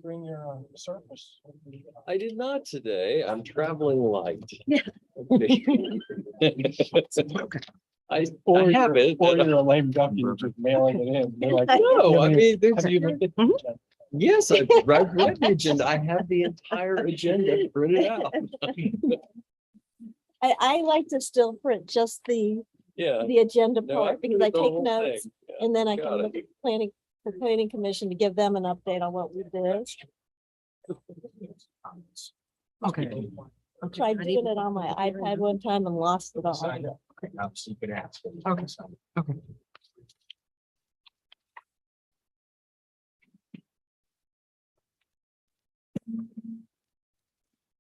Bring your surface. I did not today. I'm traveling light. Yeah. I Or have it. Or you're a lame duck, you're just mailing it in. They're like, No, I mean, there's, have you looked at the Mhm. agenda? yes, I've read the agenda. I have the entire agenda printed out. I like to still print just the Yeah. agenda No, I part because I printed the take whole notes thing. Yeah, and then I got can it. look at planning commission to give them an update on what we did. Okay. I tried doing it on my iPad one time and lost it all. Okay. Okay.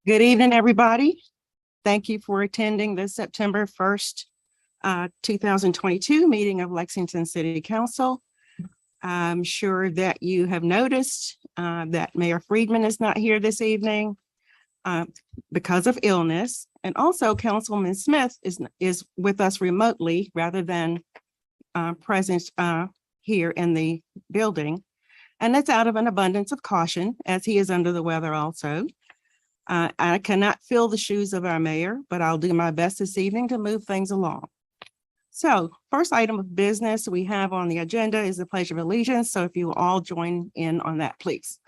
Good evening, everybody. Thank you for attending the September 1st, 2022 meeting of Lexington City Council. I'm sure that you have noticed that Mayor Friedman is not here this evening because of illness. And also Councilman Smith is with us remotely rather than present here in the building. And that's out of an abundance of caution, as he is under the weather also. I cannot fill the shoes of our mayor, but I'll do my best this evening to move things along. So first item of business we have on the agenda is the Pledge of Allegiance. So if you will all join in on that, please.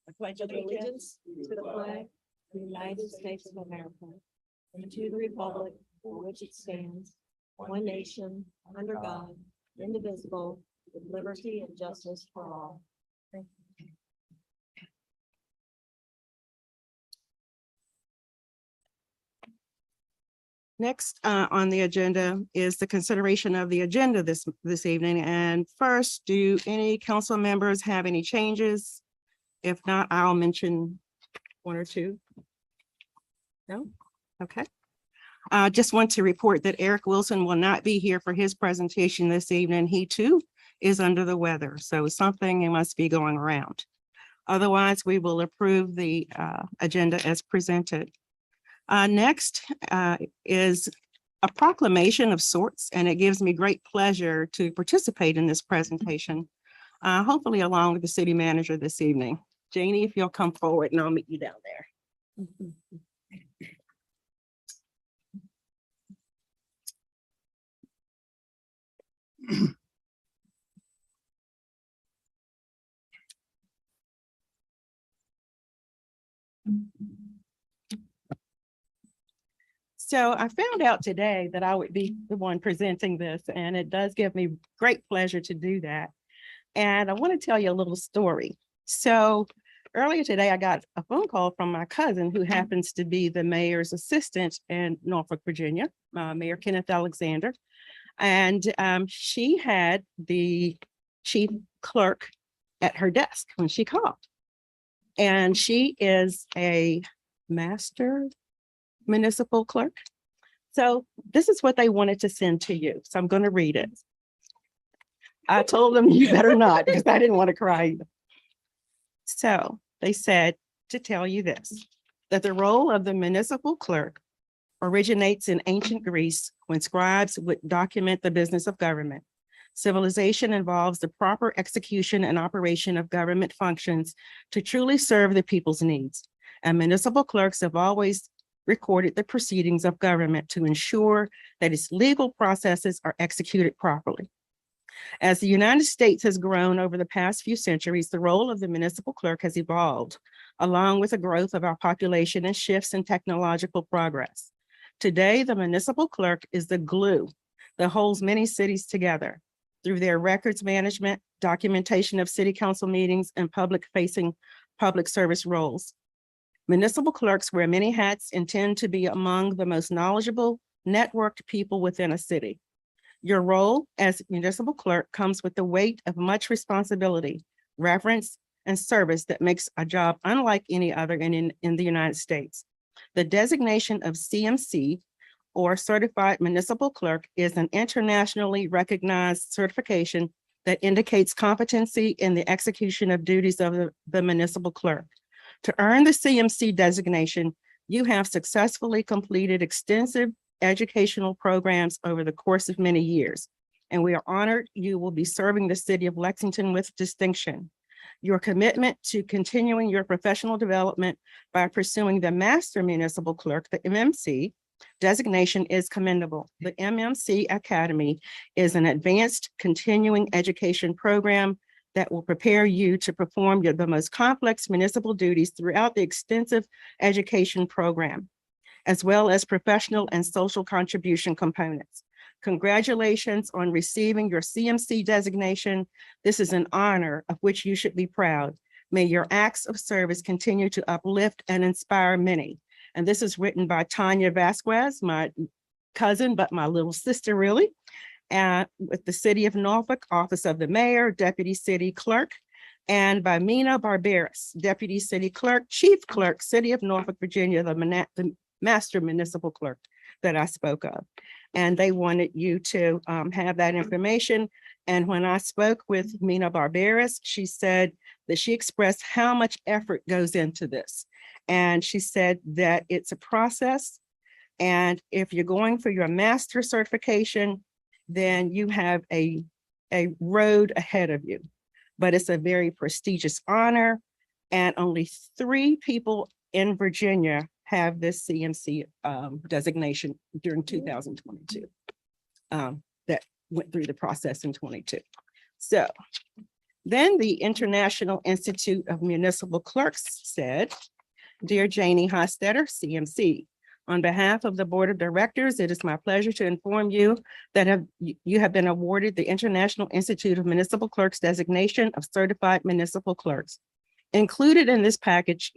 I pledge allegiance to the flag of the United States of America and to the republic for which it stands, one nation, under God, indivisible, with liberty and justice for all. Thank you. Next on the agenda is the consideration of the agenda this evening. And first, do any council members have any changes? If not, I'll mention one or two. No? Okay. Just want to report that Eric Wilson will not be here for his presentation this evening. He too is under the weather, so something must be going around. Otherwise, we will approve the agenda as presented. Next is a proclamation of sorts, and it gives me great pleasure to participate in this presentation, hopefully along with the city manager this evening. Janie, if you'll come forward and I'll meet you down there. So I found out today that I would be the one presenting this, and it does give me great pleasure to do that. And I want to tell you a little story. So earlier today, I got a phone call from my cousin who happens to be the mayor's assistant in Norfolk, Virginia, Mayor Kenneth Alexander. And she had the chief clerk at her desk when she called. And she is a master municipal clerk. So this is what they wanted to send to you. So I'm going to read it. I told them you better not, because I didn't want to cry either. So they said to tell you this, that the role of the municipal clerk originates in ancient Greece when scribes would document the business of government. Civilization involves the proper execution and operation of government functions to truly serve the people's needs. And municipal clerks have always recorded the proceedings of government to ensure that its legal processes are executed properly. As the United States has grown over the past few centuries, the role of the municipal clerk has evolved, along with the growth of our population and shifts in technological progress. Today, the municipal clerk is the glue that holds many cities together through their records management, documentation of city council meetings, and public-facing public service roles. Municipal clerks wear many hats and tend to be among the most knowledgeable, networked people within a city. Your role as municipal clerk comes with the weight of much responsibility, reverence, and service that makes a job unlike any other in the United States. The designation of CMC, or Certified Municipal Clerk, is an internationally recognized certification that indicates competency in the execution of duties of the municipal clerk. To earn the CMC designation, you have successfully completed extensive educational programs over the course of many years, and we are honored you will be serving the city of Lexington with distinction. Your commitment to continuing your professional development by pursuing the Master Municipal Clerk, the MMC, designation is commendable. The MMC Academy is an advanced continuing education program that will prepare you to perform the most complex municipal duties throughout the extensive education program, as well as professional and social contribution components. Congratulations on receiving your CMC designation. This is an honor of which you should be proud. May your acts of service continue to uplift and inspire many. And this is written by Tanya Vasquez, my cousin, but my little sister really, with the City of Norfolk, Office of the Mayor, Deputy City Clerk, and by Mina Barberis, Deputy City Clerk, Chief Clerk, City of Norfolk, Virginia, the Master Municipal Clerk that I spoke of. And they wanted you to have that information. And when I spoke with Mina Barberis, she said that she expressed how much effort goes into this. And she said that it's a process. And if you're going for your master certification, then you have a road ahead of you. But it's a very prestigious honor. And only 3 people in Virginia have this CMC designation during 2022 that went through the process in 22. So then the International Institute of Municipal Clerks said, "Dear Janie Hostetter, CMC, on behalf of the Board of Directors, it is my pleasure to inform you that you have been awarded the International Institute of Municipal Clerks designation of Certified Municipal Clerks. Included in this package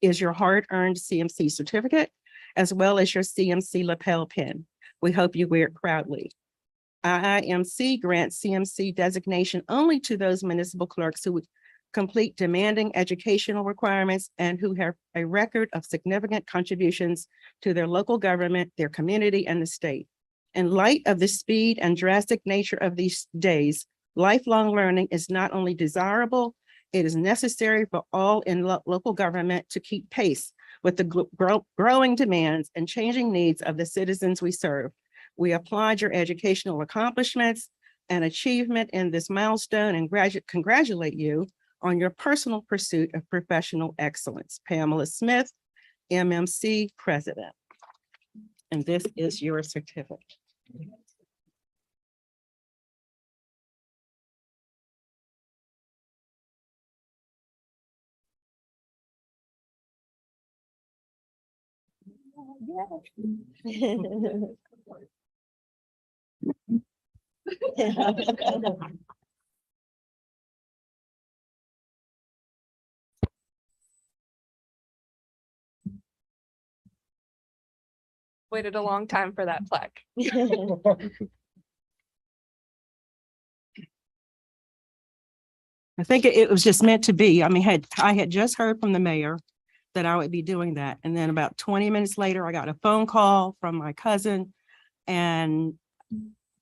is your hard-earned CMC certificate, as well as your CMC lapel pin. We hope you wear it proudly. IIMC grants CMC designation only to those municipal clerks who would complete demanding educational requirements and who have a record of significant contributions to their local government, their community, and the state. In light of the speed and drastic nature of these days, lifelong learning is not only desirable, it is necessary for all in local government to keep pace with the growing demands and changing needs of the citizens we serve. We applaud your educational accomplishments and achievement in this milestone and congratulate you on your personal pursuit of professional excellence. Pamela Smith, MMC President." And this is your certificate. Waited a long time for that plaque. I think it was just meant to be. I mean, I had just heard from the mayor that I would be doing that. And then about 20 minutes later, I got a phone call from my cousin. And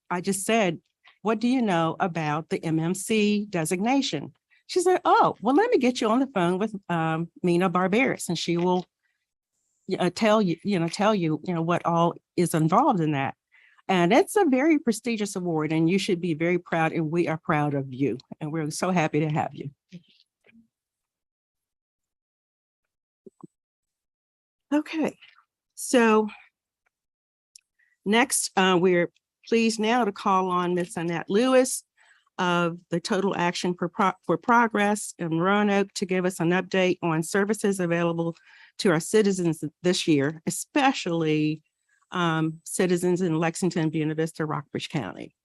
I just said, what do you know about the MMC designation? She said, oh, well, let me get you on the phone with Mina Barberis, and she will tell you what all is involved in that. And it's a very prestigious award, and you should be very proud, and we are proud of you. And we're so happy to have you. Okay, so next, we're pleased now to call on Ms. Annette Lewis of the Total Action for Progress in Roanoke to give us an update on services available to our citizens this year, especially citizens in Lexington, Buena Vista, Rockbridge County.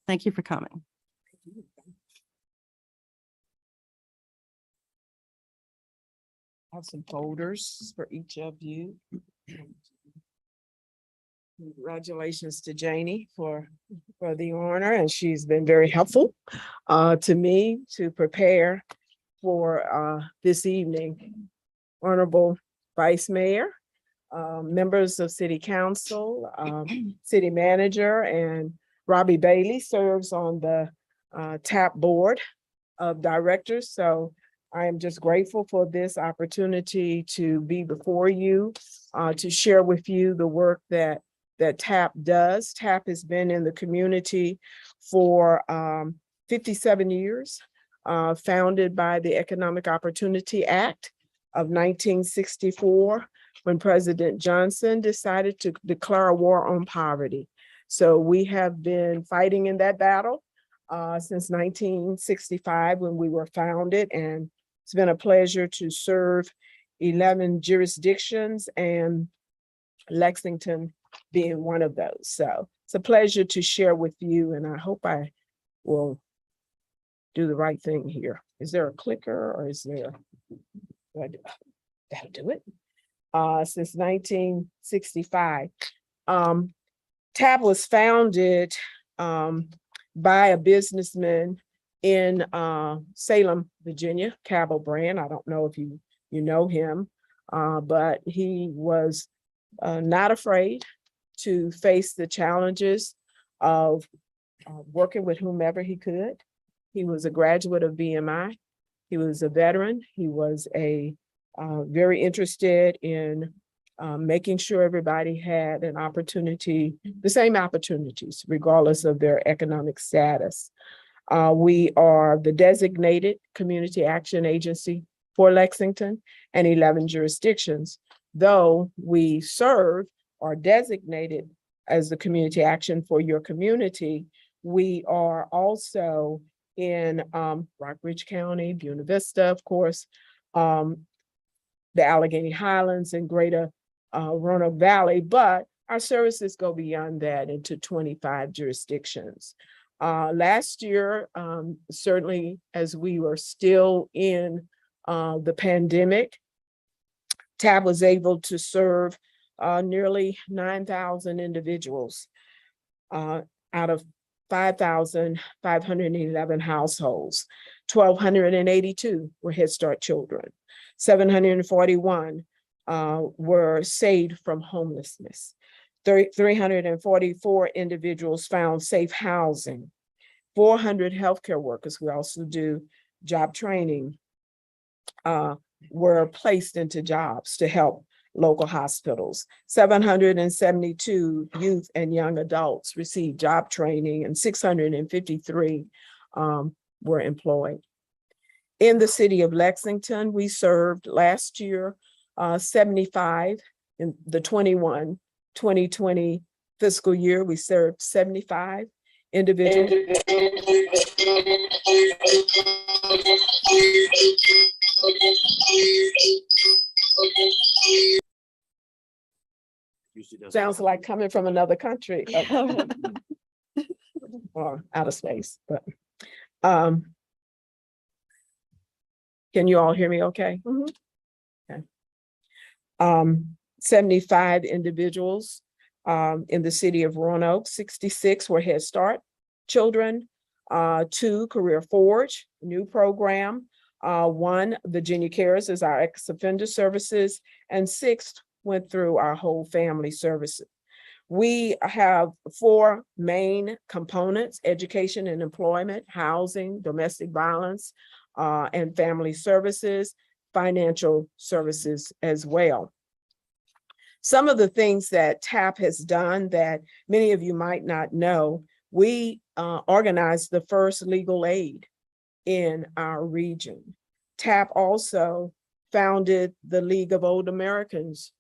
Thank you for coming. I have some folders for each of you. Congratulations to Janie for the honor, and she's been very helpful to me to prepare for this evening. Honorable Vice Mayor, members of City Council, City Manager, and Robbie Bailey serves on the TAP Board of Directors. So I am just grateful for this opportunity to be before you, to share with you the work that TAP does. TAP has been in the community for 57 years, founded by the Economic Opportunity Act of 1964, when President Johnson decided to declare a war on poverty. So we have been fighting in that battle since 1965 when we were founded, and it's been a pleasure to serve 11 jurisdictions and Lexington being one of those. So it's a pleasure to share with you, and I hope I will do the right thing here. Is there a clicker or is there? That'll do it. Since 1965. TAP was founded by a businessman in Salem, Virginia, Cabell Brand. I don't know if you know him, but he was not afraid to face the challenges of working with whomever he could. He was a graduate of BMI. He was a veteran. He was very interested in making sure everybody had an opportunity, the same opportunities, regardless of their economic status. We are the designated community action agency for Lexington and 11 jurisdictions. Though we serve or designated as the community action for your community, we are also in Rockbridge County, Buena Vista, of course, the Allegheny Highlands and Greater Roanoke Valley, but our services go beyond that into 25 jurisdictions. Last year, certainly as we were still in the pandemic, TAP was able to serve nearly 9,000 individuals out of 5,511 households. 1,282 were Head Start children. 741 were saved from homelessness. 344 individuals found safe housing. 400 healthcare workers, we also do job training, were placed into jobs to help local hospitals. 772 youth and young adults received job training, and 653 were employed. In the city of Lexington, we served last year 75 in the 2020 fiscal year. We served 75 individuals. Sounds like coming from another country. Or outer space, but, can you all hear me okay? Mhm. Okay. 75 individuals, in the city of Roanoke, 66 were Head Start children, 2 Career Forge, new program, 1 Virginia Cares is our ex-offender services, and 6 went through our whole family services. We have 4 main components: education and employment, housing, domestic violence, and family services, financial services as well. Some of the things that TAP has done that many of you might not know, we organized the first legal aid in our region. TAP also founded the League of Old Americans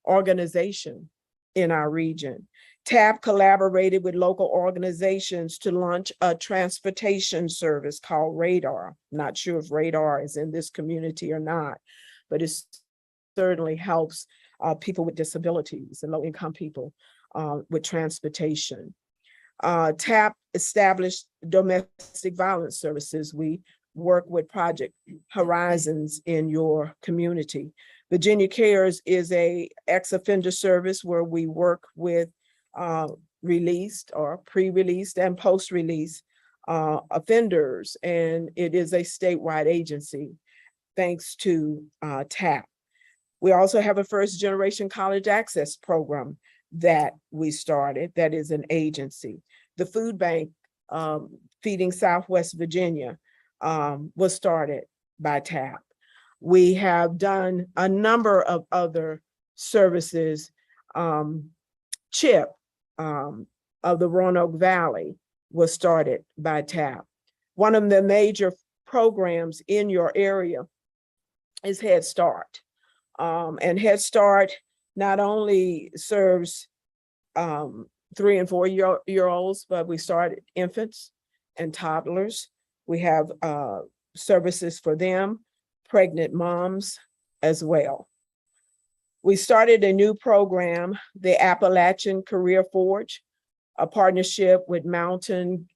organization in our region. TAP collaborated with local organizations to launch a transportation service called Radar. Not sure if Radar is in this community or not, but it certainly helps people with disabilities and low-income people with transportation. TAP established domestic violence services. We work with Project Horizons in your community. Virginia Cares is a ex-offender service where we work with released or pre-released and post-release offenders, and it is a statewide agency thanks to TAP. We also have a first generation college access program that we started that is an agency. The food bank Feeding Southwest Virginia was started by TAP. We have done a number of other services. CHIP of the Roanoke Valley was started by TAP. One of the major programs in your area is Head Start. And Head Start not only serves 3 and 4 year olds, but we started infants and toddlers. We have services for them, pregnant moms as well. We started a new program, the Appalachian Career Forge, a partnership with Mountain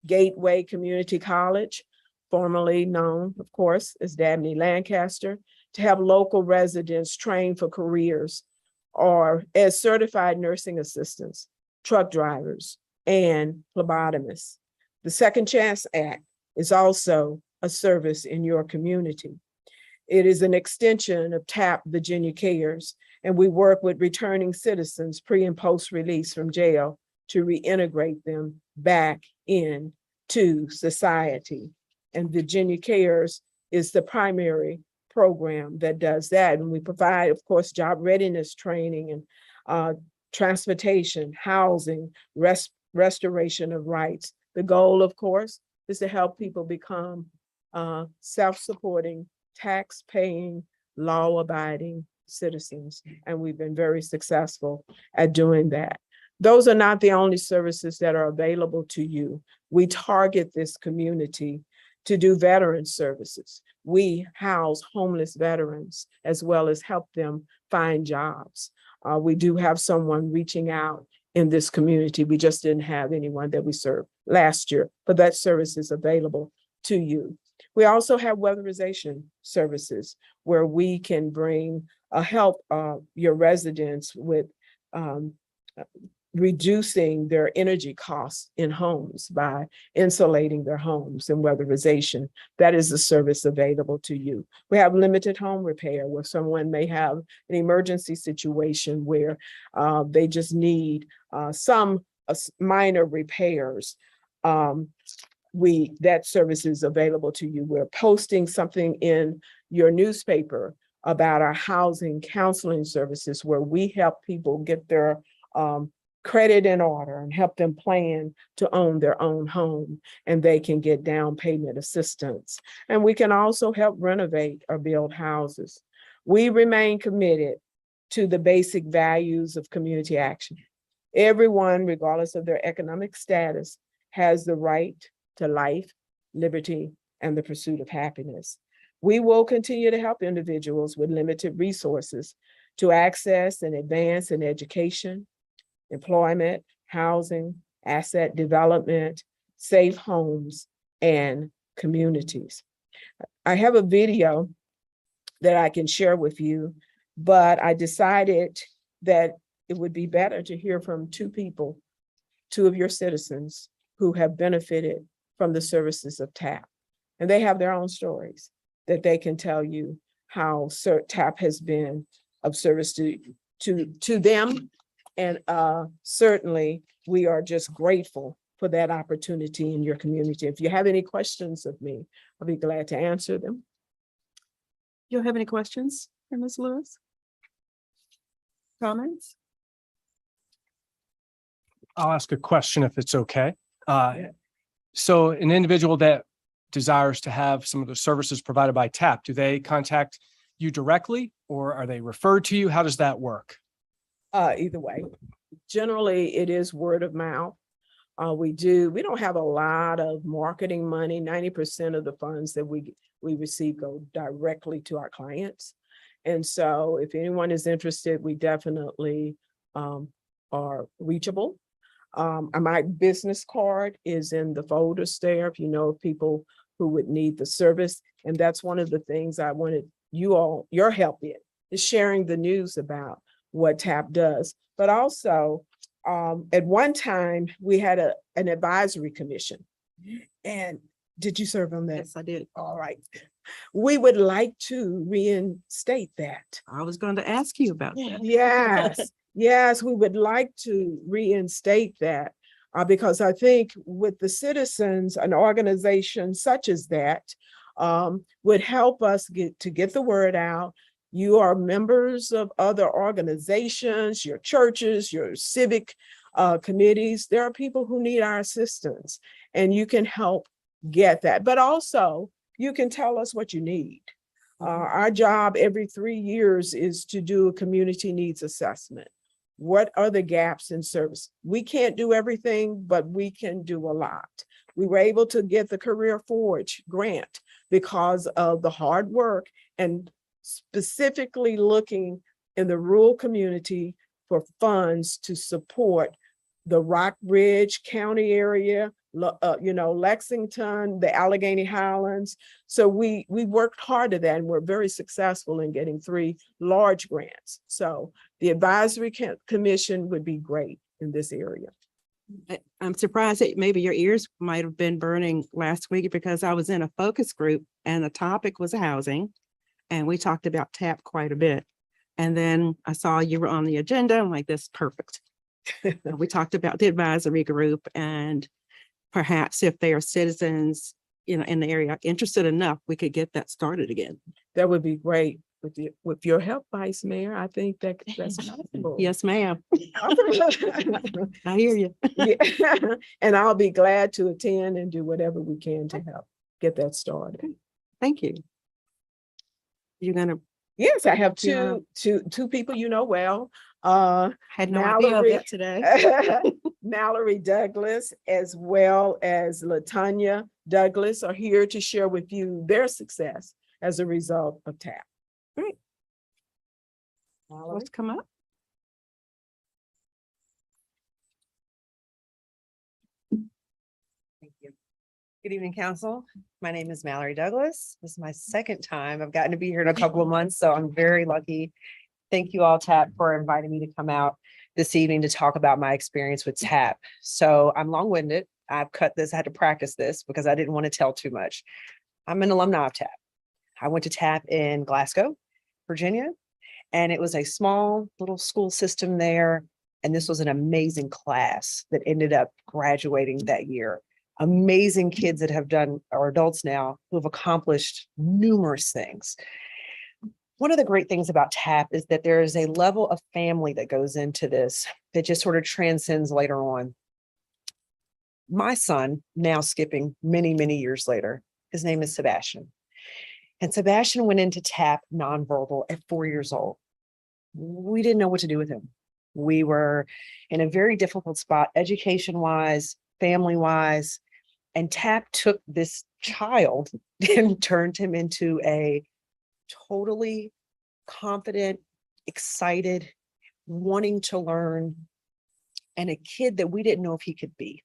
Gateway Community College, formerly known, of course, as Dabney Lancaster, to have local residents train for careers or as certified nursing assistants, truck drivers, and phlebotomists. The Second Chance Act is also a service in your community. It is an extension of TAP Virginia Cares, and we work with returning citizens pre and post release from jail to reintegrate them back into society. And Virginia Cares is the primary program that does that. And we provide, of course, job readiness training and transportation, housing, restoration of rights. The goal, of course, is to help people become self-supporting, tax-paying, law-abiding citizens. And we've been very successful at doing that. Those are not the only services that are available to you. We target this community to do veteran services. We house homeless veterans as well as help them find jobs. We do have someone reaching out in this community. We just didn't have anyone that we served last year, but that service is available to you. We also have weatherization services where we can bring help your residents with reducing their energy costs in homes by insulating their homes and weatherization. That is a service available to you. We have limited home repair where someone may have an emergency situation where they just need some minor repairs. That service is available to you. We're posting something in your newspaper about our housing counseling services where we help people get their credit in order and help them plan to own their own home, and they can get down payment assistance. And we can also help renovate or build houses. We remain committed to the basic values of community action. Everyone, regardless of their economic status, has the right to life, liberty, and the pursuit of happiness. We will continue to help individuals with limited resources to access and advance in education, employment, housing, asset development, safe homes, and communities. I have a video that I can share with you, but I decided that it would be better to hear from two people, two of your citizens who have benefited from the services of TAP. And they have their own stories that they can tell you how TAP has been of service to them. And certainly we are just grateful for that opportunity in your community. If you have any questions of me, I'll be glad to answer them. You have any questions for Ms. Lewis? Comments? I'll ask a question if it's okay. So an individual that desires to have some of the services provided by TAP, do they contact you directly or are they referred to you? How does that work? Either way, generally it is word of mouth. We don't have a lot of marketing money. 90% of the funds that we receive go directly to our clients. And so if anyone is interested, we definitely are reachable. My business card is in the folders there if you know of people who would need the service. And that's one of the things I wanted your help in, is sharing the news about what TAP does. But also, at one time, we had an advisory commission. And did you serve on that? Yes, I did. All right. We would like to reinstate that. I was going to ask you about that. Yes, yes, we would like to reinstate that because I think with the citizens, an organization such as that would help us get the word out. You are members of other organizations, your churches, your civic committees. There are people who need our assistance, and you can help get that. But also, you can tell us what you need. Our job every 3 years is to do a community needs assessment. What are the gaps in service? We can't do everything, but we can do a lot. We were able to get the Career Forge grant because of the hard work and specifically looking in the rural community for funds to support the Rock Ridge County area, Lexington, the Allegheny Highlands. So we worked hard at that, and we're very successful in getting 3 large grants. So the advisory commission would be great in this area. I'm surprised that maybe your ears might have been burning last week because I was in a focus group and the topic was housing. And we talked about TAP quite a bit. And then I saw you were on the agenda. I'm like, that's perfect. We talked about the advisory group, and perhaps if they are citizens, in the area interested enough, we could get that started again. That would be great with your help, Vice Mayor. I think that's possible. Yes, ma'am. I hear you. Yeah. And I'll be glad to attend and do whatever we can to help get that started. Thank you. You're gonna. Yes, I have Yeah. two people you know well. Had no idea of Mallory. that today. Mallory Douglas, as well as LaTanya Douglas, are here to share with you their success as a result of TAP. Great. Mallory? Let's come up. Thank you. Good evening, council. My name is Mallory Douglas. This is my second time. I've gotten to be here in a couple of months, so I'm very lucky. Thank you all, TAP, for inviting me to come out this evening to talk about my experience with TAP. So I'm long-winded. I've cut this, I had to practice this because I didn't want to tell too much. I'm an alumni of TAP. I went to TAP in Glasgow, Virginia, and it was a small little school system there. And this was an amazing class that ended up graduating that year. Amazing kids that have done, or adults now, who have accomplished numerous things. One of the great things about TAP is that there is a level of family that goes into this that just sort of transcends later on. My son, now skipping many, many years later, his name is Sebastian. And Sebastian went into TAP nonverbal at 4 years old. We didn't know what to do with him. We were in a very difficult spot, education-wise, family-wise, and TAP took this child and turned him into a totally confident, excited, wanting to learn, and a kid that we didn't know if he could be.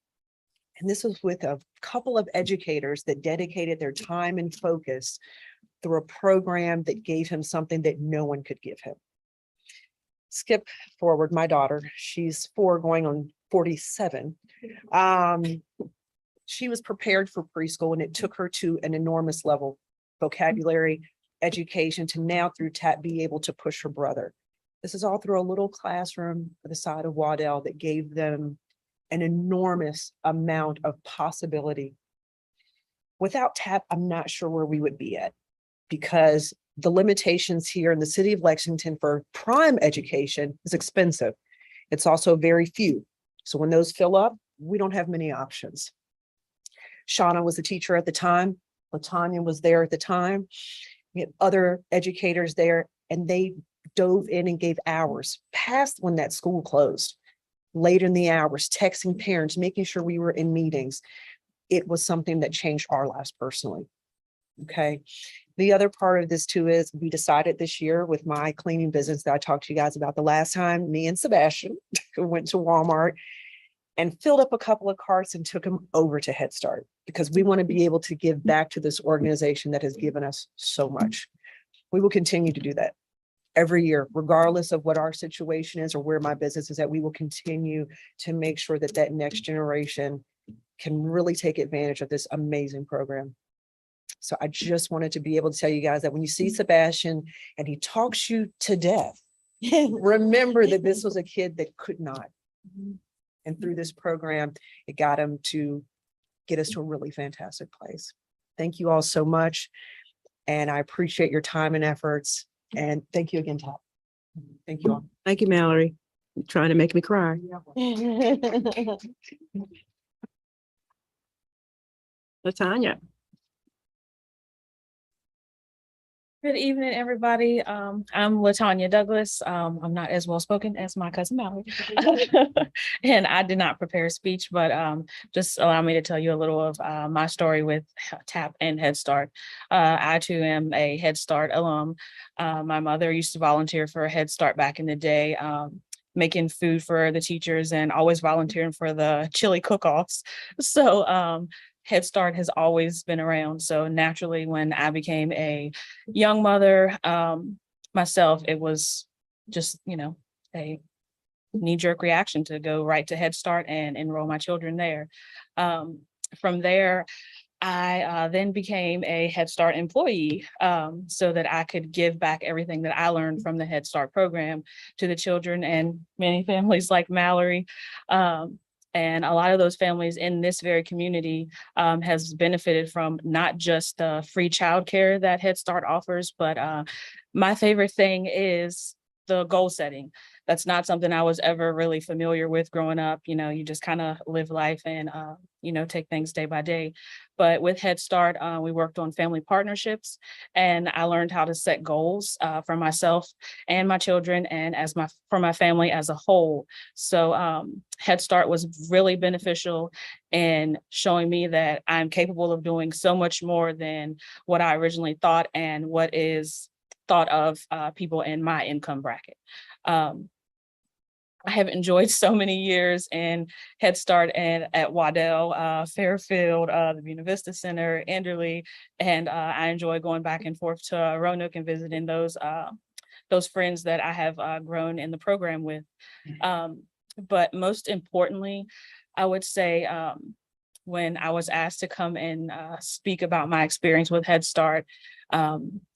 And this was with a couple of educators that dedicated their time and focus through a program that gave him something that no one could give him. Skip forward, my daughter, she's 4 going on 47. She was prepared for preschool and it took her to an enormous level, vocabulary, education, to now through TAP be able to push her brother. This is all through a little classroom at the side of Waddell that gave them an enormous amount of possibility. Without TAP, I'm not sure where we would be at, because the limitations here in the city of Lexington for prime education is expensive. It's also very few. So when those fill up, we don't have many options. Shauna was the teacher at the time. LaTanya was there at the time. We had other educators there, and they dove in and gave hours past when that school closed. Later in the hours, texting parents, making sure we were in meetings. It was something that changed our lives personally. Okay. The other part of this too is we decided this year with my cleaning business that I talked to you guys about the last time, me and Sebastian went to Walmart and filled up a couple of carts and took them over to Head Start, because we want to be able to give back to this organization that has given us so much. We will continue to do that every year, regardless of what our situation is or where my business is at. We will continue to make sure that that next generation can really take advantage of this amazing program. So I just wanted to be able to tell you guys that when you see Sebastian and he talks you to death, remember that this was a kid that could not. And through this program, it got him to get us to a really fantastic place. Thank you all so much. And I appreciate your time and efforts. And thank you again, Todd. Thank you all. Thank you, Mallory. You're trying to make me cry. LaTanya. Good evening, everybody. I'm LaTanya Douglas. I'm not as well spoken as my cousin Mallory. And I did not prepare a speech, but just allow me to tell you a little of my story with TAP and Head Start. I too am a Head Start alum. My mother used to volunteer for Head Start back in the day, making food for the teachers and always volunteering for the chili cook-offs. So Head Start has always been around. So naturally, when I became a young mother myself, it was just, a knee-jerk reaction to go right to Head Start and enroll my children there. From there, I then became a Head Start employee so that I could give back everything that I learned from the Head Start program to the children and many families like Mallory. And a lot of those families in this very community has benefited from not just the free childcare that Head Start offers, but my favorite thing is the goal setting. That's not something I was ever really familiar with growing up. You just kind of live life and, take things day by day. But with Head Start, we worked on family partnerships, and I learned how to set goals for myself and my children and for my family as a whole. So Head Start was really beneficial in showing me that I'm capable of doing so much more than what I originally thought and what is thought of people in my income bracket. I have enjoyed so many years in Head Start and at Waddell, Fairfield, the Buena Vista Center, Enderley, and I enjoy going back and forth to Roanoke and visiting those friends that I have grown in the program with. But most importantly, I would say when I was asked to come and speak about my experience with Head Start,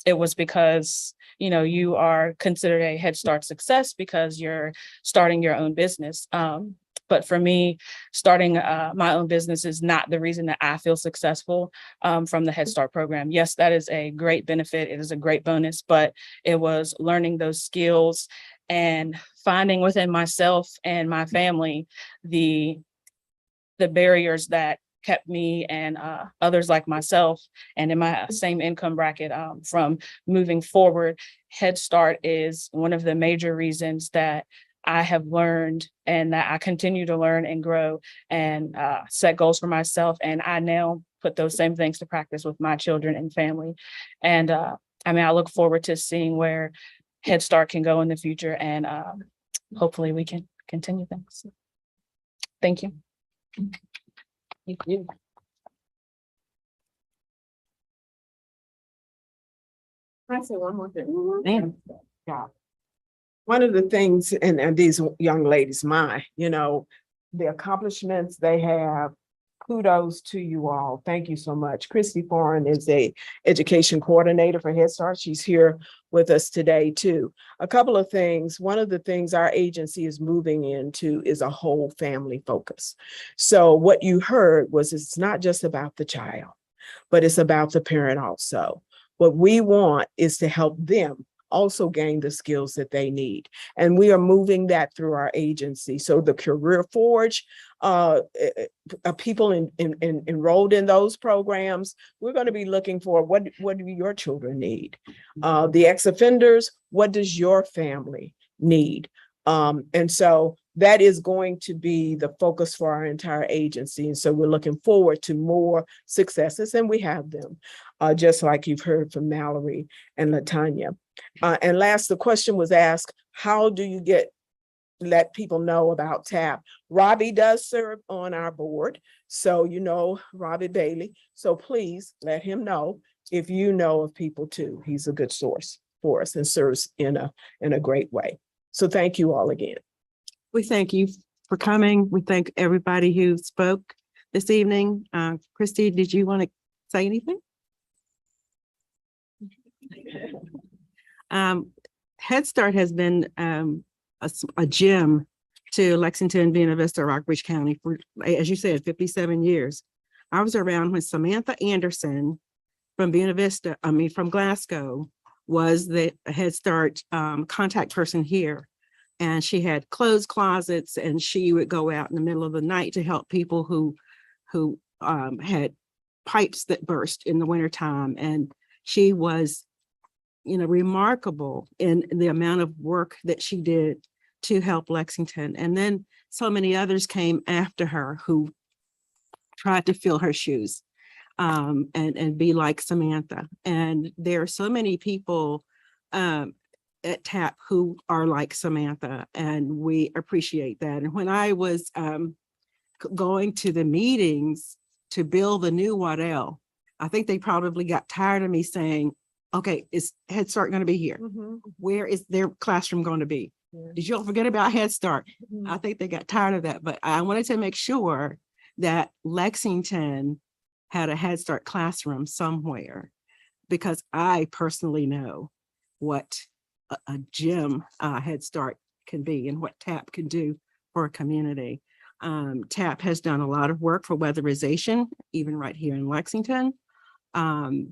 it was because, you are considered a Head Start success because you're starting your own business. But for me, starting my own business is not the reason that I feel successful from the Head Start program. Yes, that is a great benefit. It is a great bonus, but it was learning those skills and finding within myself and my family the barriers that kept me and others like myself and in my same income bracket from moving forward. Head Start is one of the major reasons that I have learned and that I continue to learn and grow and set goals for myself. And I now put those same things to practice with my children and family. And I look forward to seeing where Head Start can go in the future, and hopefully we can continue things. Thank you. Can I say one more thing? Yeah. One of the things, and these young ladies, the accomplishments they have, kudos to you all. Thank you so much. Christy Foreign is a education coordinator for Head Start. She's here with us today too. A couple of things. One of the things our agency is moving into is a whole family focus. So what you heard was it's not just about the child, but it's about the parent also. What we want is to help them also gain the skills that they need. And we are moving that through our agency. So the Career Forge, people enrolled in those programs, we're going to be looking for what do your children need? The ex-offenders, what does your family need? And so that is going to be the focus for our entire agency. And so we're looking forward to more successes, and we have them, just like you've heard from Mallory and LaTanya. And last, the question was asked, how do you let people know about TAP? Robbie does serve on our board. So you know Robbie Bailey. So please let him know if you know of people too. He's a good source for us and serves in a great way. So thank you all again. We thank you for coming. We thank everybody who spoke this evening. Christy, did you want to say anything? Head Start has been a gem to Lexington, Buena Vista, Rockbridge County for, as you said, 57 years. I was around when Samantha Anderson from from Glasgow was the Head Start contact person here. And she had clothes closets, and she would go out in the middle of the night to help people who had pipes that burst in the wintertime. And she was, remarkable in the amount of work that she did to help Lexington. And then so many others came after her who tried to fill her shoes and be like Samantha. And there are so many people at TAP who are like Samantha, and we appreciate that. And when I was going to the meetings to build the new Waddell, I think they probably got tired of me saying, okay, is Head Start going to be here? Where is their classroom going to be? Did you all forget about Head Start? I think they got tired of that, but I wanted to make sure that Lexington had a Head Start classroom somewhere, because I personally know what a gem Head Start can be and what TAP can do for a community. TAP has done a lot of work for weatherization, even right here in Lexington.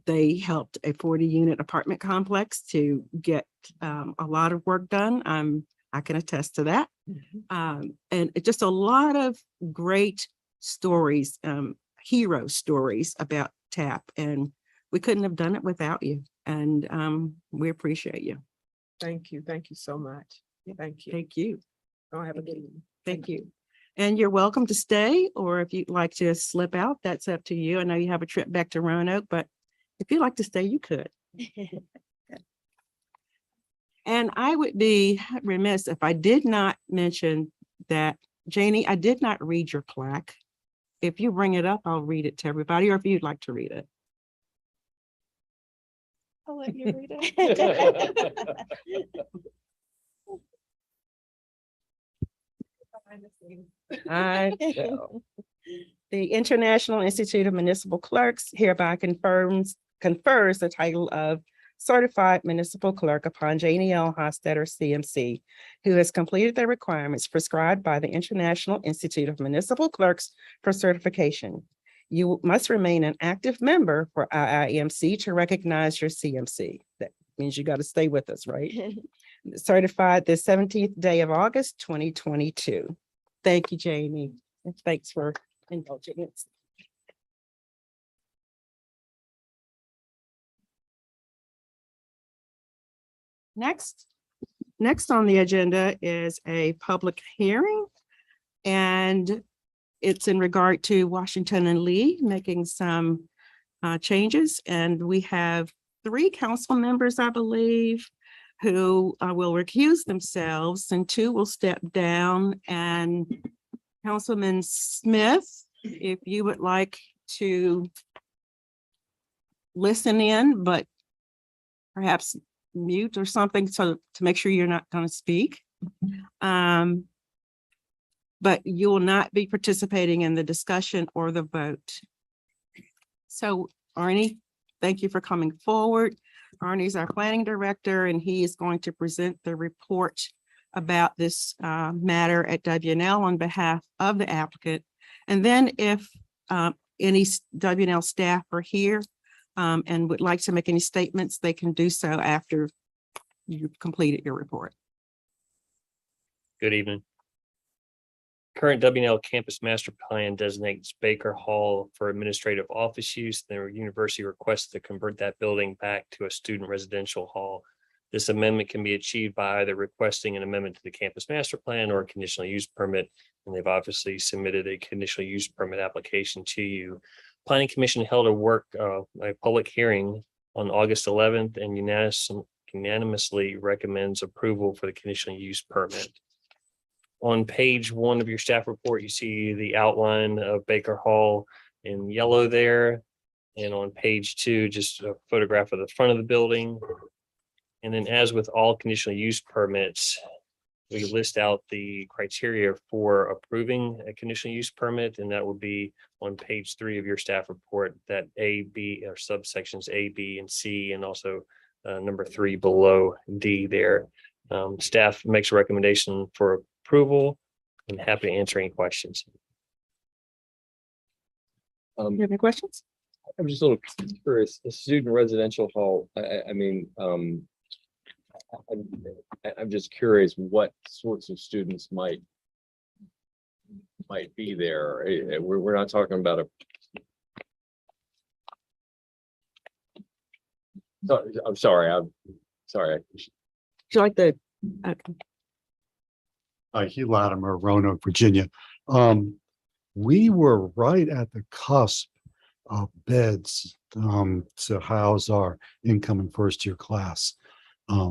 They helped a 40-unit apartment complex to get a lot of work done. I can attest to that. And just a lot of great stories, hero stories about TAP, and we couldn't have done it without you. And we appreciate you. Thank you. Thank you so much. Thank you. Thank you. I'll have a good evening. Thank you. And you're welcome to stay, or if you'd like to slip out, that's up to you. I know you have a trip back to Roanoke, but if you'd like to stay, you could. And I would be remiss if I did not mention that, Janie, I did not read your plaque. If you bring it up, I'll read it to everybody, or if you'd like to read it. I'll let you read it. I know. The International Institute of Municipal Clerks hereby confers the title of Certified Municipal Clerk upon Janie L. Hostetter, CMC, who has completed the requirements prescribed by the International Institute of Municipal Clerks for certification. You must remain an active member for IIMC to recognize your CMC. That means you got to stay with us, right? Certified the 17th day of August, 2022. Thank you, Jamie. And thanks for indulging us. Next on the agenda is a public hearing, and it's in regard to Washington and Lee making some changes. And we have 3 council members, I believe, who will recuse themselves, and two will step down. And Councilman Smith, if you would like to listen in, but perhaps mute or something, so to make sure you're not going to speak. But you will not be participating in the discussion or the vote. So Arnie, thank you for coming forward. Arnie's our planning director, and he is going to present the report about this matter at WNL on behalf of the applicant. And then if any WNL staff are here and would like to make any statements, they can do so after you've completed your report. Good evening. Current WNL campus master plan designates Baker Hall for administrative office use. The university requests to convert that building back to a student residential hall. This amendment can be achieved by either requesting an amendment to the campus master plan or a conditional use permit. And they've obviously submitted a conditional use permit application to you. Planning Commission held a public hearing on August 11th and unanimously recommends approval for the conditional use permit. On page 1 of your staff report, you see the outline of Baker Hall in yellow there. And on page 2, just a photograph of the front of the building. And then as with all conditional use permits, we list out the criteria for approving a conditional use permit, and that will be on page 3 of your staff report, that A, B, or subsections A, B, and C, and also number 3 below D there. Staff makes a recommendation for approval. I'm happy to answer any questions. You have any questions? I'm just a little curious, the student residential hall, I'm just curious what sorts of students might be there. We're not talking about a. I'm sorry. Would you like the, Hugh Latimer, Roanoke, Virginia. We were right at the cusp of beds to house our incoming first year class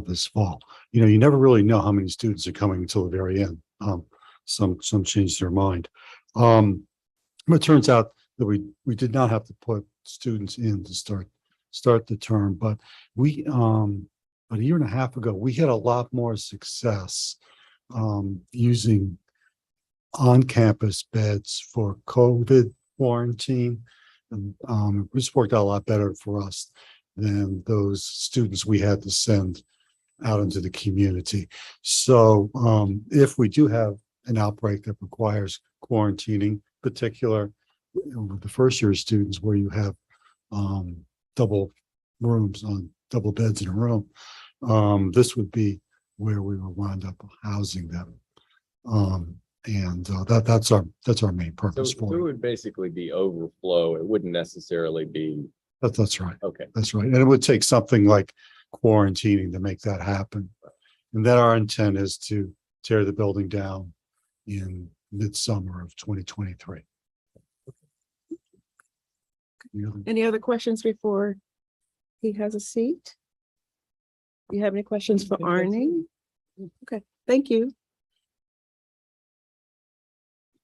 this fall. You know, you never really know how many students are coming until the very end. Some changed their mind. But it turns out that we did not have to put students in to start the term, but we about a year and a half ago, we had a lot more success using on-campus beds for COVID quarantine. And this worked out a lot better for us than those students we had to send out into the community. So if we do have an outbreak that requires quarantining, particular with the first year students where you have double rooms on double beds in a room, this would be where we will wind up housing them. That's our main purpose So for it it. would basically be overflow. It wouldn't necessarily be, That's right. okay. That's right. And it would take something like quarantining to make that happen. And then our intent is to tear the building down in midsummer of 2023. any other questions before he has a seat? Do you have any questions for Arnie? Okay, thank you.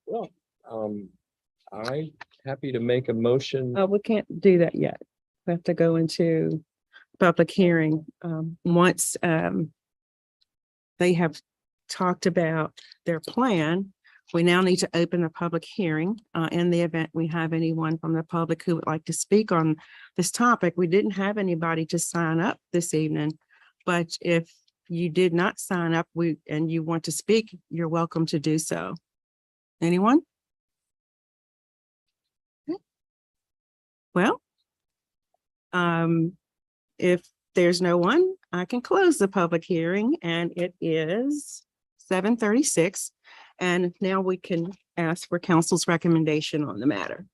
Well, I'm happy to make a motion. We can't do that yet. We have to go into public hearing. Once they have talked about their plan, we now need to open a public hearing. In the event we have anyone from the public who would like to speak on this topic. We didn't have anybody to sign up this evening, but if you did not sign up and you want to speak, you're welcome to do so. Anyone? Okay. Well, if there's no one, I can close the public hearing, and it is 7:36. And now we can ask for council's recommendation on the matter.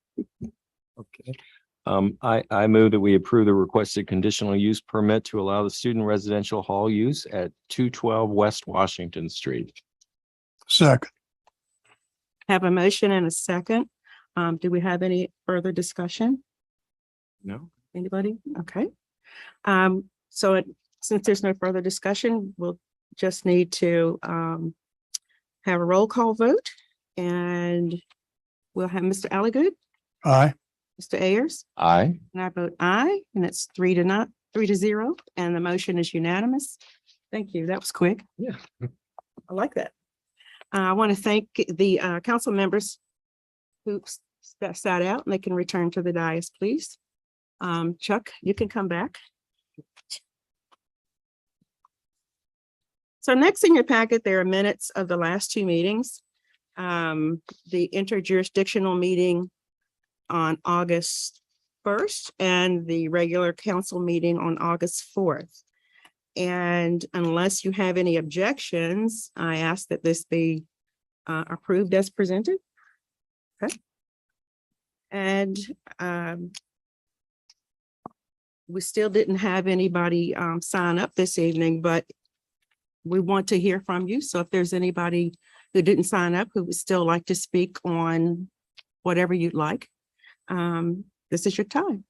Okay. I move that we approve the requested conditional use permit to allow the student residential hall use at 212 West Washington Street. Second. Have a motion and a second. Do we have any further discussion? No. Anybody? Okay. So Since there's no further discussion, we'll just need to have a roll call vote, and we'll have Mr. Alligood, Aye. Mr. Ayers, Aye. and I vote aye, and it's 3-0, and the motion is unanimous. Thank you. That was quick. Yeah. I like that. I want to thank the council members who sat out, and they can return to the dais, please. Chuck, you can come back. So next in your packet, there are minutes of the last two meetings. The interjurisdictional meeting on August 1st and the regular council meeting on August 4th. And unless you have any objections, I ask that this be approved as presented. Okay. And we still didn't have anybody sign up this evening, but we want to hear from you. So if there's anybody who didn't sign up, who would still like to speak on whatever you'd like, this is your time.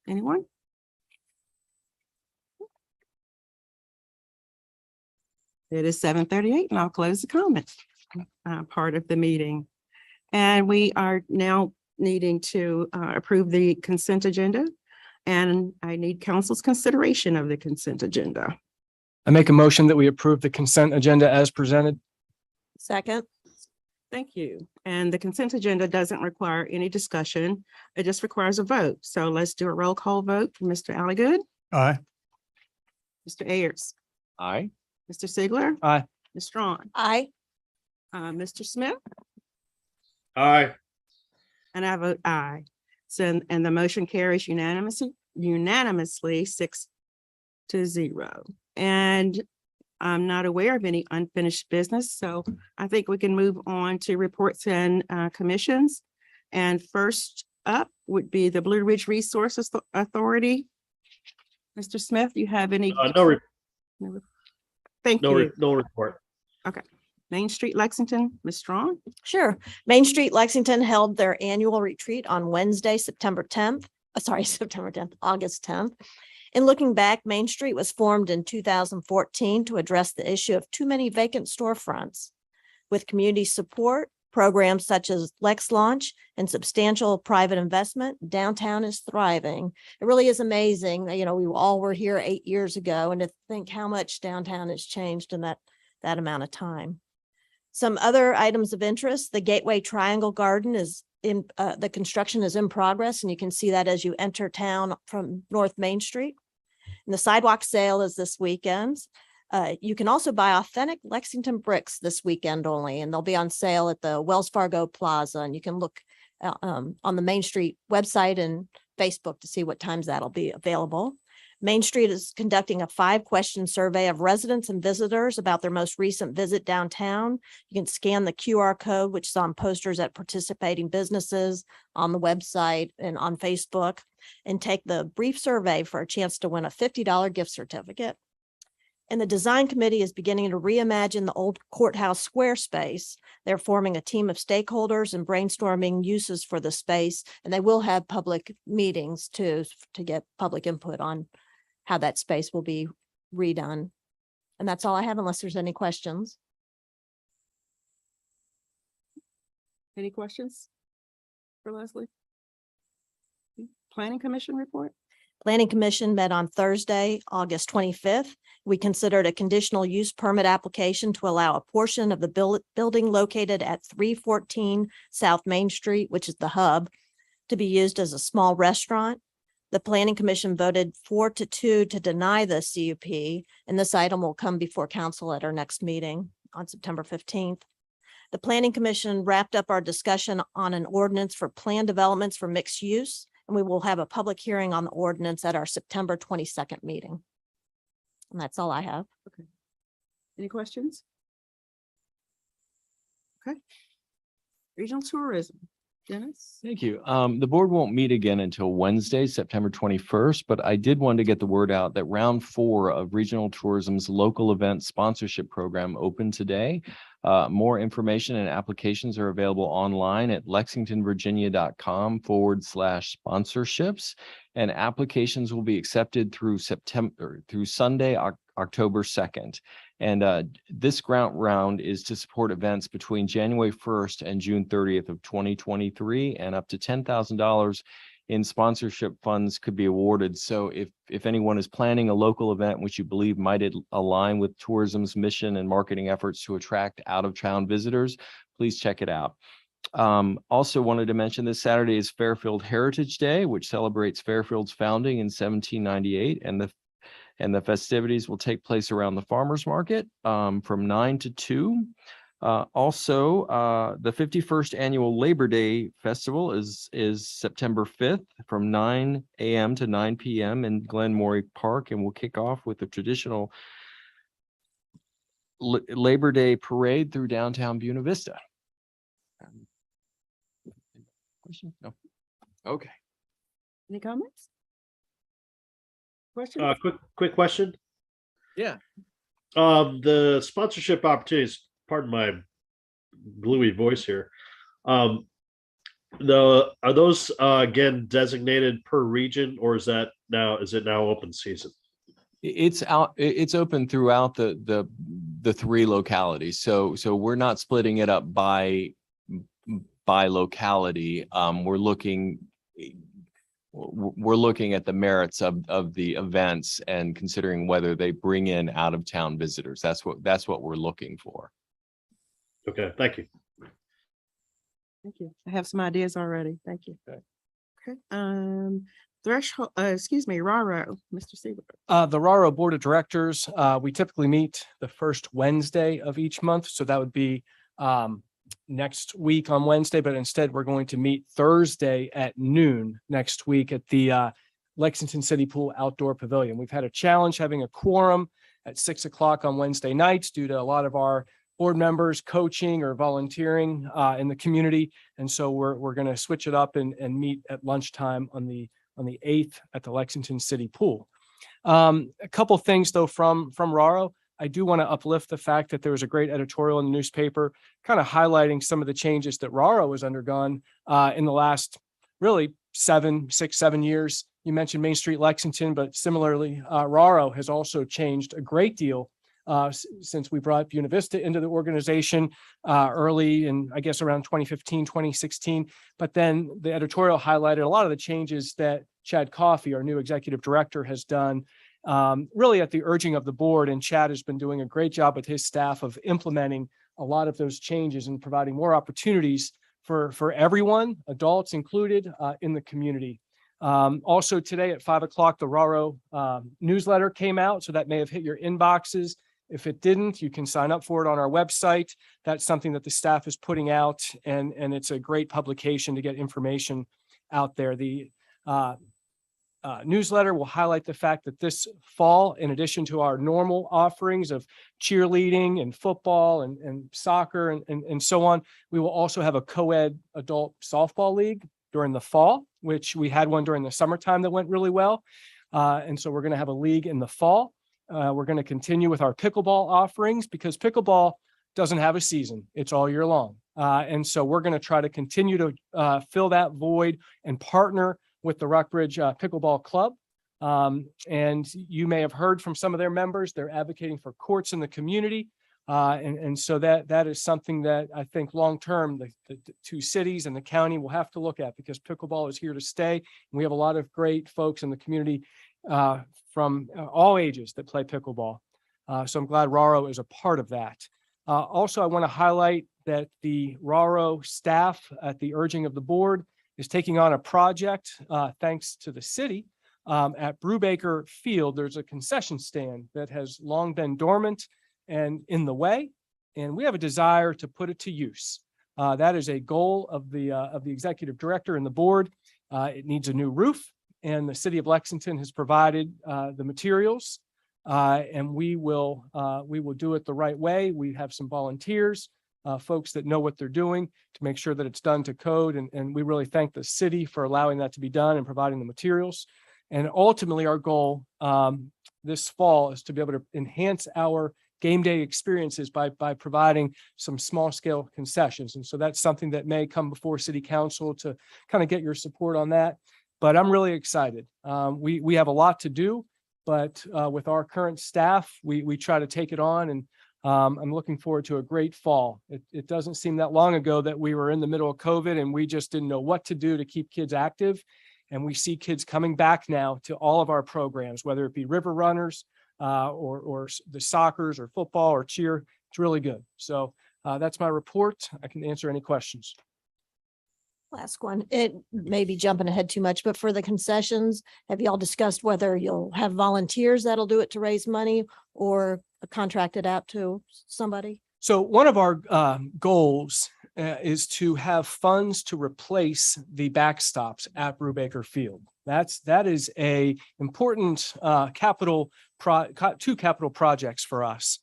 Anyone? It is 7:38 and I'll close the comment part of the meeting. And we are now needing to approve the consent agenda. And I need council's consideration of the consent agenda. I make a motion that we approve the consent agenda as presented. Second. Thank you. And the consent agenda doesn't require any discussion. It just requires a vote. So let's do a roll call vote for Mr. Alligood, Aye. Mr. Ayers, Aye. Mr. Sigler, Aye. Ms. Strawn, Aye. Mr. Smith, Aye. and I vote aye. So, and the motion carries unanimously 6-0. And I'm not aware of any unfinished business, so I think we can move on to reports and commissions. And first up would be the Blue Ridge Resources Authority. Mr. Smith, you have any? Thank you. No report. Main Street Lexington, Ms. Strong. Sure. Main Street Lexington held their annual retreat on Wednesday, September 10th. September 10th, August 10th. In looking back, Main Street was formed in 2014 to address the issue of too many vacant storefronts. With community support, programs such as Lex Launch, and substantial private investment, downtown is thriving. It really is amazing. You know, we all were here 8 years ago, and to think how much downtown has changed in that amount of time. Some other items of interest, the Gateway Triangle Garden is in, the construction is in progress, and you can see that as you enter town from North Main Street. And the sidewalk sale is this weekend. You can also buy authentic Lexington bricks this weekend only, and they'll be on sale at the Wells Fargo Plaza. And you can look on the Main Street website and Facebook to see what times that'll be available. Main Street is conducting a 5-question survey of residents and visitors about their most recent visit downtown. You can scan the QR code, which is on posters at participating businesses, on the website and on Facebook, and take the brief survey for a chance to win a $50 gift certificate. And the design committee is beginning to reimagine the old courthouse square space. They're forming a team of stakeholders and brainstorming uses for the space, and they will have public meetings to get public input on how that space will be redone. And that's all I have, unless there's any questions. Any questions for Leslie? Planning Commission report? Planning Commission met on Thursday, August 25th. We considered a conditional use permit application to allow a portion of the building located at 314 South Main Street, which is the hub, to be used as a small restaurant. The Planning Commission voted 4-2 to deny the CUP, and this item will come before council at our next meeting on September 15th. The Planning Commission wrapped up our discussion on an ordinance for planned developments for mixed use, and we will have a public hearing on the ordinance at our September 22nd meeting. And that's all I have. Okay. Any questions? Okay. Regional tourism. Dennis? Thank you. The board won't meet again until Wednesday, September 21st, but I did want to get the word out that round 4 of Regional Tourism's local event sponsorship program opened today. More information and applications are available online at lexingtonvirginia.com/sponsorships. And applications will be accepted through Sunday, October 2nd. And this grant round is to support events between January 1st and June 30th of 2023, and up to $10,000 in sponsorship funds could be awarded. So if anyone is planning a local event which you believe might align with tourism's mission and marketing efforts to attract out-of-town visitors, please check it out. Also wanted to mention this Saturday is Fairfield Heritage Day, which celebrates Fairfield's founding in 1798, and the festivities will take place around the farmers market from 9 to 2. Also, the 51st annual Labor Day Festival is September 5th from 9 a.m. to 9 p.m. in Glenmorey Park, and we'll kick off with the traditional Labor Day parade through downtown Buena Vista. Question? No. Okay. Any comments? Questions? Quick question. Yeah. The sponsorship opportunities, pardon my gluey voice here. Are those again designated per region, or is it now open season? It's open throughout the 3 localities. So we're not splitting it up by locality. We're looking at the merits of the events and considering whether they bring in out-of-town visitors. That's what we're looking for. Okay, thank you. Thank you. I have some ideas already. Thank you. Okay. Okay, threshold, RARO, Mr. Seaver. The RARO Board of Directors, we typically meet the first Wednesday of each month, so that would be next week on Wednesday, but instead we're going to meet Thursday at noon next week at the Lexington City Pool Outdoor Pavilion. We've had a challenge having a quorum at 6 o'clock on Wednesday nights due to a lot of our board members coaching or volunteering in the community. And so we're going to switch it up and meet at lunchtime on the 8th at the Lexington City Pool. A couple things though from RARO. I do want to uplift the fact that there was a great editorial in the newspaper kind of highlighting some of the changes that RARO has undergone in the last really 7 years. You mentioned Main Street Lexington, but similarly, RARO has also changed a great deal since we brought Buena Vista into the organization early in, I guess, around 2015, 2016. But then the editorial highlighted a lot of the changes that Chad Coffey, our new executive director, has done really at the urging of the board. And Chad has been doing a great job with his staff of implementing a lot of those changes and providing more opportunities for everyone, adults included, in the community. Also today at 5 o'clock, the RARO newsletter came out, so that may have hit your inboxes. If it didn't, you can sign up for it on our website. That's something that the staff is putting out, and it's a great publication to get information out there. The newsletter will highlight the fact that this fall, in addition to our normal offerings of cheerleading and football and soccer and so on, we will also have a co-ed adult softball league during the fall, which we had one during the summertime that went really well. And so we're going to have a league in the fall. We're going to continue with our pickleball offerings because pickleball doesn't have a season. It's all year long. And so we're going to try to continue to fill that void and partner with the Rockbridge Pickleball Club. And you may have heard from some of their members. They're advocating for courts in the community. And so that is something that I think long-term, the 2 cities and the county will have to look at, because pickleball is here to stay. And we have a lot of great folks in the community from all ages that play pickleball. So I'm glad RARO is a part of that. Also, I want to highlight that the RARO staff, at the urging of the board, is taking on a project thanks to the city. At Brubaker Field, there's a concession stand that has long been dormant and in the way, and we have a desire to put it to use. That is a goal of the executive director and the board. It needs a new roof, and the city of Lexington has provided the materials, and we will do it the right way. We have some volunteers folks that know what they're doing to make sure that it's done to code. And we really thank the city for allowing that to be done and providing the materials. And ultimately, our goal this fall is to be able to enhance our game day experiences by providing some small scale concessions. And so that's something that may come before city council to kind of get your support on that. But I'm really excited. We have a lot to do, but with our current staff, we try to take it on, and I'm looking forward to a great fall. It doesn't seem that long ago that we were in the middle of COVID and we just didn't know what to do to keep kids active. And we see kids coming back now to all of our programs, whether it be river runners or the soccers or football or cheer. It's really good. So that's my report. I can answer any questions. Last one, it may be jumping ahead too much, but for the concessions, have y'all discussed whether you'll have volunteers that'll do it to raise money or contract it out to somebody? So one of our goals is to have funds to replace the backstops at Brubaker Field. That is a important two capital projects for us.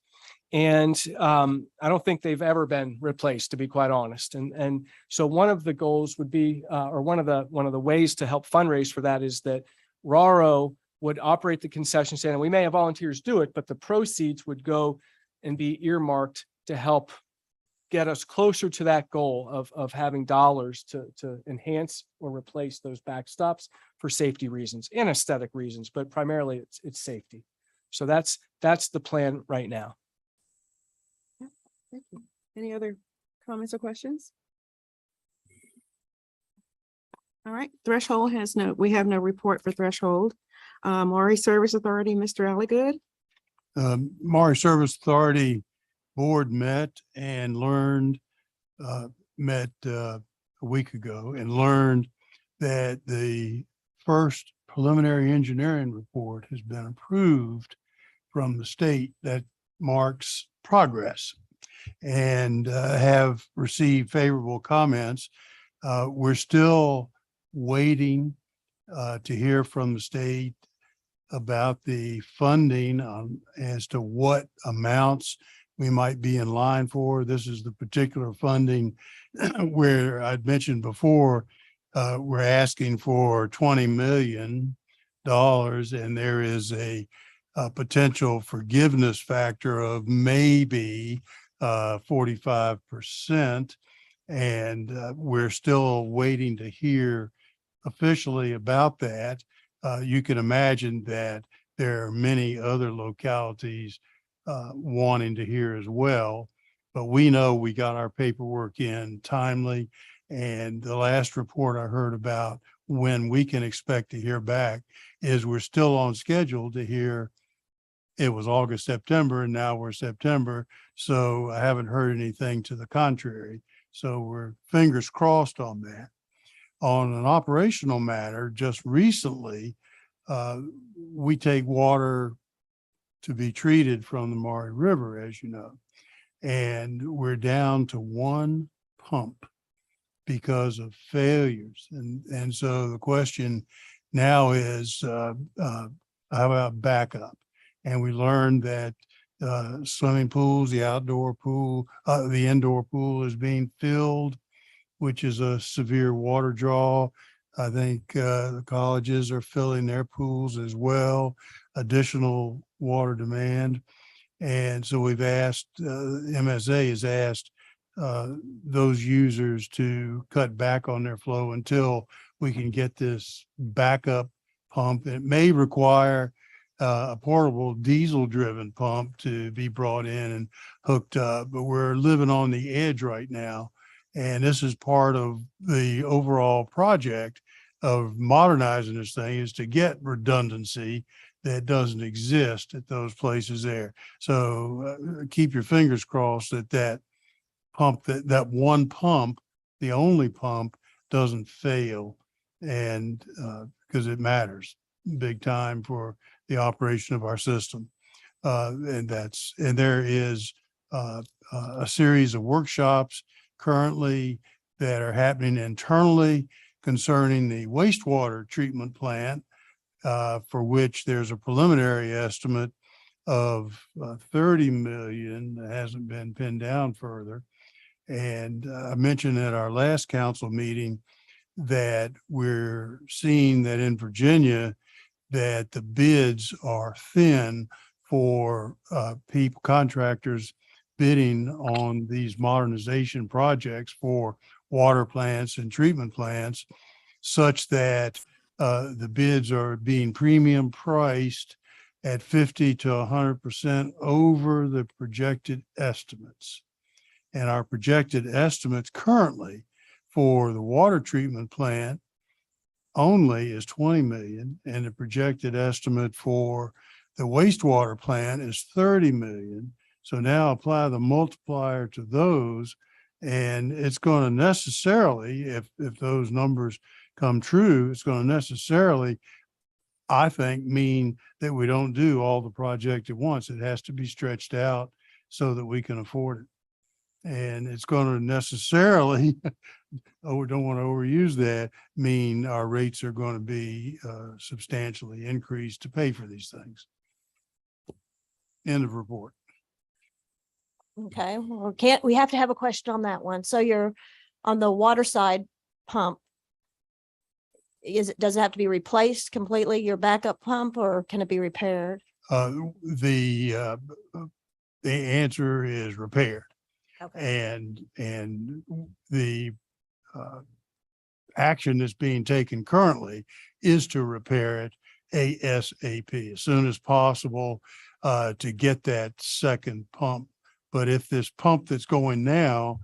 And I don't think they've ever been replaced, to be quite honest. And so one of the goals would be, or one of the ways to help fundraise for that is that RARO would operate the concession stand, and we may have volunteers do it, but the proceeds would go and be earmarked to help get us closer to that goal of having dollars to enhance or replace those backstops for safety reasons and aesthetic reasons, but primarily it's safety. So that's the plan right now. Thank you. Any other comments or questions? All right, Threshold we have no report for Threshold. Maury Service Authority, Mr. Alligood. Maury Service Authority Board met a week ago and learned that the first preliminary engineering report has been approved from the state. That marks progress, and have received favorable comments. We're still waiting to hear from the state about the funding as to what amounts we might be in line for. This is the particular funding where I'd mentioned before, we're asking for $20 million, and there is a potential forgiveness factor of maybe 45%. And we're still waiting to hear officially about that. You can imagine that there are many other localities wanting to hear as well, but we know we got our paperwork in timely. And the last report I heard about when we can expect to hear back is we're still on schedule to hear. It was August, September, and now we're September. So I haven't heard anything to the contrary. So we're fingers crossed on that. On an operational matter, just recently, we take water to be treated from the Maury River, as you know, and we're down to one pump because of failures. And so the question now is, how about backup? And we learned that swimming pools, the outdoor pool, the indoor pool is being filled, which is a severe water draw. I think the colleges are filling their pools as well, additional water demand. And so we've asked, MSA has asked those users to cut back on their flow until we can get this backup pump. It may require a portable diesel driven pump to be brought in and hooked up, but we're living on the edge right now. And this is part of the overall project of modernizing this thing, is to get redundancy that doesn't exist at those places there. So keep your fingers crossed that pump, that one pump, the only pump, doesn't fail, and because it matters big time for the operation of our system. And there is a series of workshops currently that are happening internally concerning the wastewater treatment plant, for which there's a preliminary estimate of 30 million that hasn't been pinned down further. And I mentioned at our last council meeting that we're seeing that in Virginia, that the bids are thin for people, contractors bidding on these modernization projects for water plants and treatment plants, such that the bids are being premium priced at 50 to 100% over the projected estimates. And our projected estimates currently for the water treatment plant only is 20 million, and the projected estimate for the wastewater plant is 30 million. So now apply the multiplier to those, and it's going to necessarily, if those numbers come true, it's going to necessarily, I think, mean that we don't do all the project at once. It has to be stretched out so that we can afford it. And it's going to necessarily, oh, we don't want to overuse that, mean our rates are going to be substantially increased to pay for these things. End of report. Okay, well, we have to have a question on that one. So you're on the water side pump. Does it have to be replaced completely, your backup pump, or can it be repaired? The answer is repaired. Okay. And the action that's being taken currently is to repair it ASAP, as soon as possible, to get that second pump. But if this pump that's going now,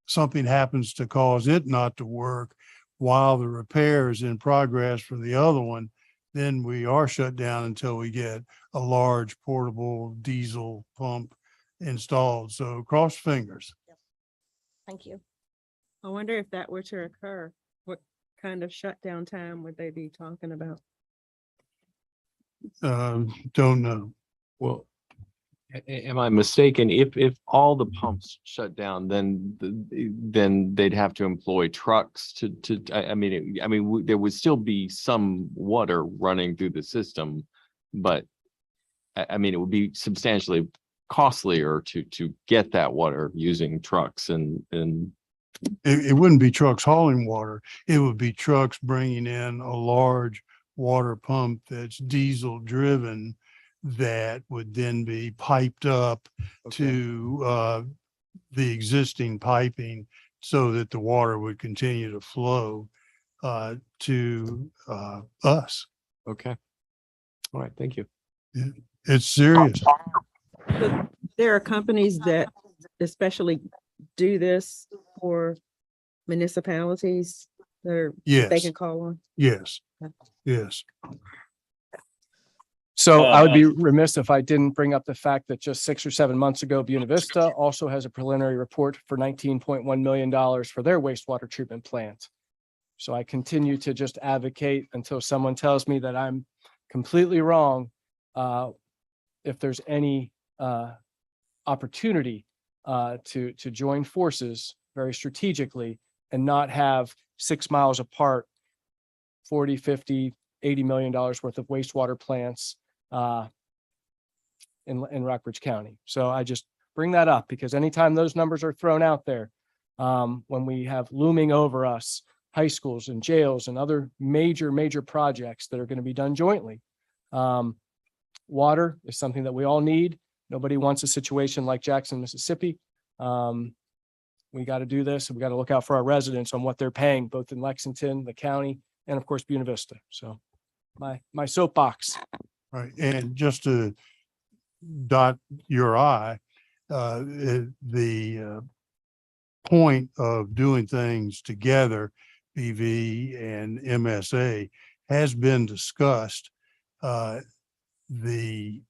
something happens to cause it not to work while the repair is in progress for the other one, then we are shut down until we get a large portable diesel pump installed. So cross fingers. Thank you. I wonder if that were to occur, what kind of shutdown time would they be talking about? Don't know. Well, am I mistaken? If all the pumps shut down, then they'd have to employ trucks I mean, there would still be some water running through the system, but I mean, it would be substantially costlier to get that water using trucks and It wouldn't be trucks hauling water. It would be trucks bringing in a large water pump that's diesel driven that would then be piped up to the existing piping so that the water would continue to flow to us. Okay. All right, thank you. It's serious. There are companies that especially do this for municipalities that are, they Yes, can call on. yes, yes. So I would be remiss if I didn't bring up the fact that just 6 or 7 months ago, Buena Vista also has a preliminary report for $19.1 million for their wastewater treatment plant. So I continue to just advocate until someone tells me that I'm completely wrong. If there's any opportunity to join forces very strategically and not have 6 miles apart, 40, 50, $80 million worth of wastewater plants in Rockbridge County. So I just bring that up because anytime those numbers are thrown out there, when we have looming over us high schools and jails and other major projects that are going to be done jointly, water is something that we all need. Nobody wants a situation like Jackson, Mississippi. We got to do this, and we got to look out for our residents on what they're paying, both in Lexington, the county, and of course, Buena Vista. So my soapbox. Right. And just to dot your I, the point of doing things together, BV and MSA, has been discussed. The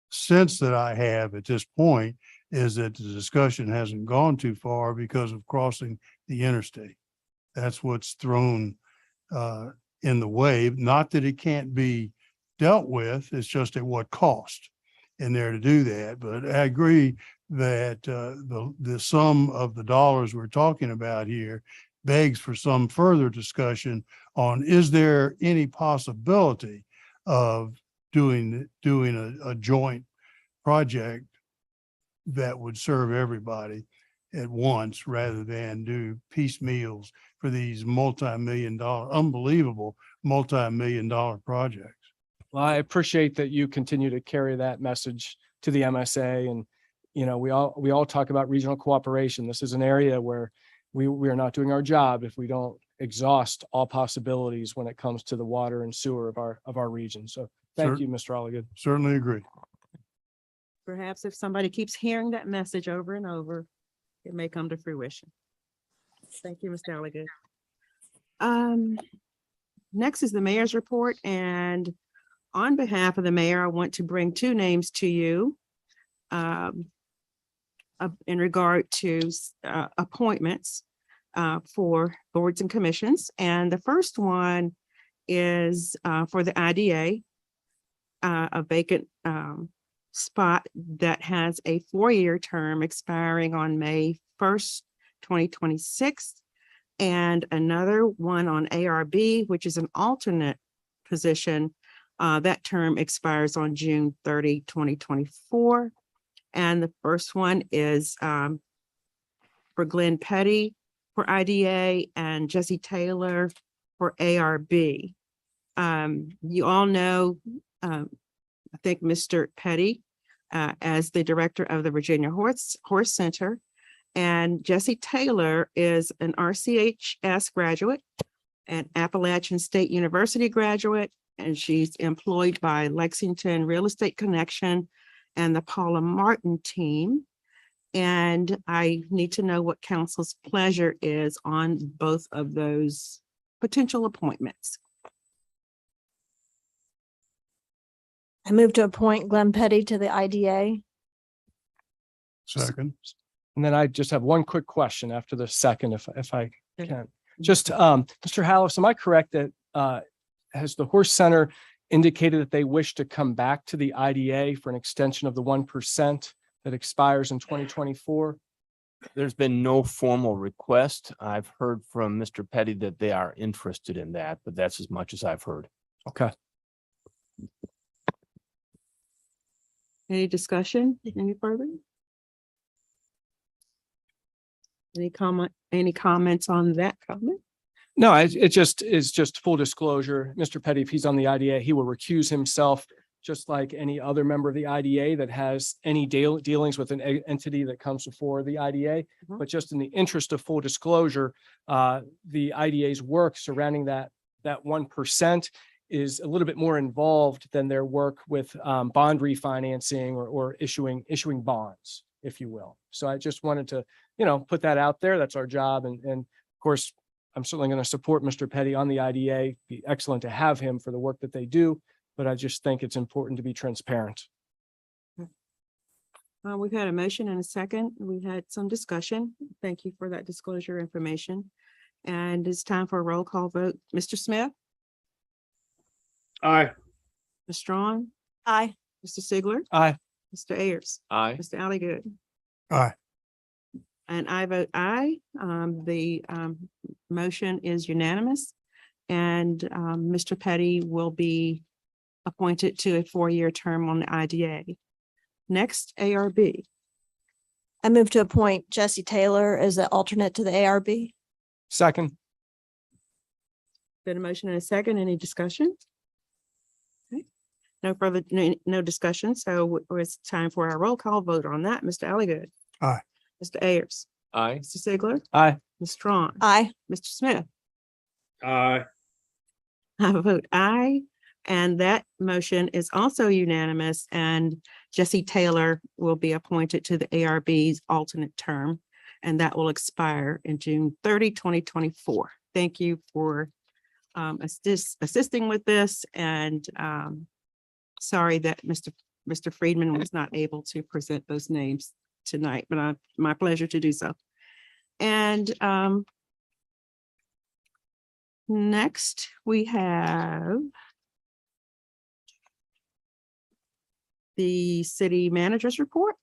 sense that I have at this point is that the discussion hasn't gone too far because of crossing the interstate. That's what's thrown in the way. Not that it can't be dealt with, it's just at what cost in there to do that. But I agree that the sum of the dollars we're talking about here begs for some further discussion on, is there any possibility of doing a joint project that would serve everybody? at once rather than do piecemeals for these multi-million-dollar, unbelievable multi-million-dollar projects. Well, I appreciate that you continue to carry that message to the MSA, and, you know, we all talk about regional cooperation. This is an area where we are not doing our job if we don't exhaust all possibilities when it comes to the water and sewer of our region. So thank Cer- you, Mr. Olligood. Certainly agree. Perhaps if somebody keeps hearing that message over and over, it may come to fruition. Thank you, Mr. Alligood. Next is the mayor's report, and on behalf of the mayor, I want to bring two names to you in regard to appointments for boards and commissions. And the first one is for the IDA, a vacant spot that has a 4-year term expiring on May 1st, 2026. And another one on ARB, which is an alternate position. That term expires on June 30, 2024. And the first one is for Glenn Petty for IDA and Jesse Taylor for ARB. You all know, I think, Mr. Petty as the director of the Virginia Horse Center. And Jesse Taylor is an RCHS graduate, an Appalachian State University graduate, and she's employed by Lexington Real Estate Connection and the Paula Martin team. And I need to know what council's pleasure is on both of those potential appointments. I move to appoint Glenn Petty to the IDA. Second. And then I just have one quick question after the second, if I can. Just, Mr. Hallis, am I correct that has the Horse Center indicated that they wish to come back to the IDA for an extension of the 1% that expires in 2024? There's been no formal request. I've heard from Mr. Petty that they are interested in that, but that's as much as I've heard. Okay. Any discussion? Any further? Any comments on that comment? No, it just is just full disclosure. Mr. Petty, if he's on the IDA, he will recuse himself just like any other member of the IDA that has any dealings with an entity that comes before the IDA. Mhm. But just in the interest of full disclosure, the IDA's work surrounding that 1% is a little bit more involved than their work with bond refinancing or issuing bonds, if you will. So I just wanted to, put that out there. That's our job. And of course, I'm certainly going to support Mr. Petty on the IDA. Be excellent to have him for the work that they do, but I just think it's important to be transparent. We've had a motion and a second. We had some discussion. Thank you for that disclosure information. And it's time for a roll call vote. Mr. Smith, Aye. Ms. Strong, Aye. Mr. Sigler, Aye. Mr. Ayers, Aye. Mr. Alligood. Aye. And I vote aye. The motion is unanimous. And Mr. Petty will be appointed to a 4-year term on the IDA. Next, ARB. I move to appoint Jesse Taylor as the alternate to the ARB. Second. Been a motion and a second. Any discussion? Okay. No further, no discussion. So it's time for our roll call vote on that. Mr. Alligood. Aye. Mr. Ayers. Aye. Mr. Sigler. Aye. Ms. Strong. Aye. Mr. Smith. Aye. I vote aye. And that motion is also unanimous, and Jesse Taylor will be appointed to the ARB's alternate term, and that will expire in June 30, 2024. Thank you for assisting with this, and sorry that Mr. Friedman was not able to present those names tonight, but my pleasure to do so. And next we have the city manager's report.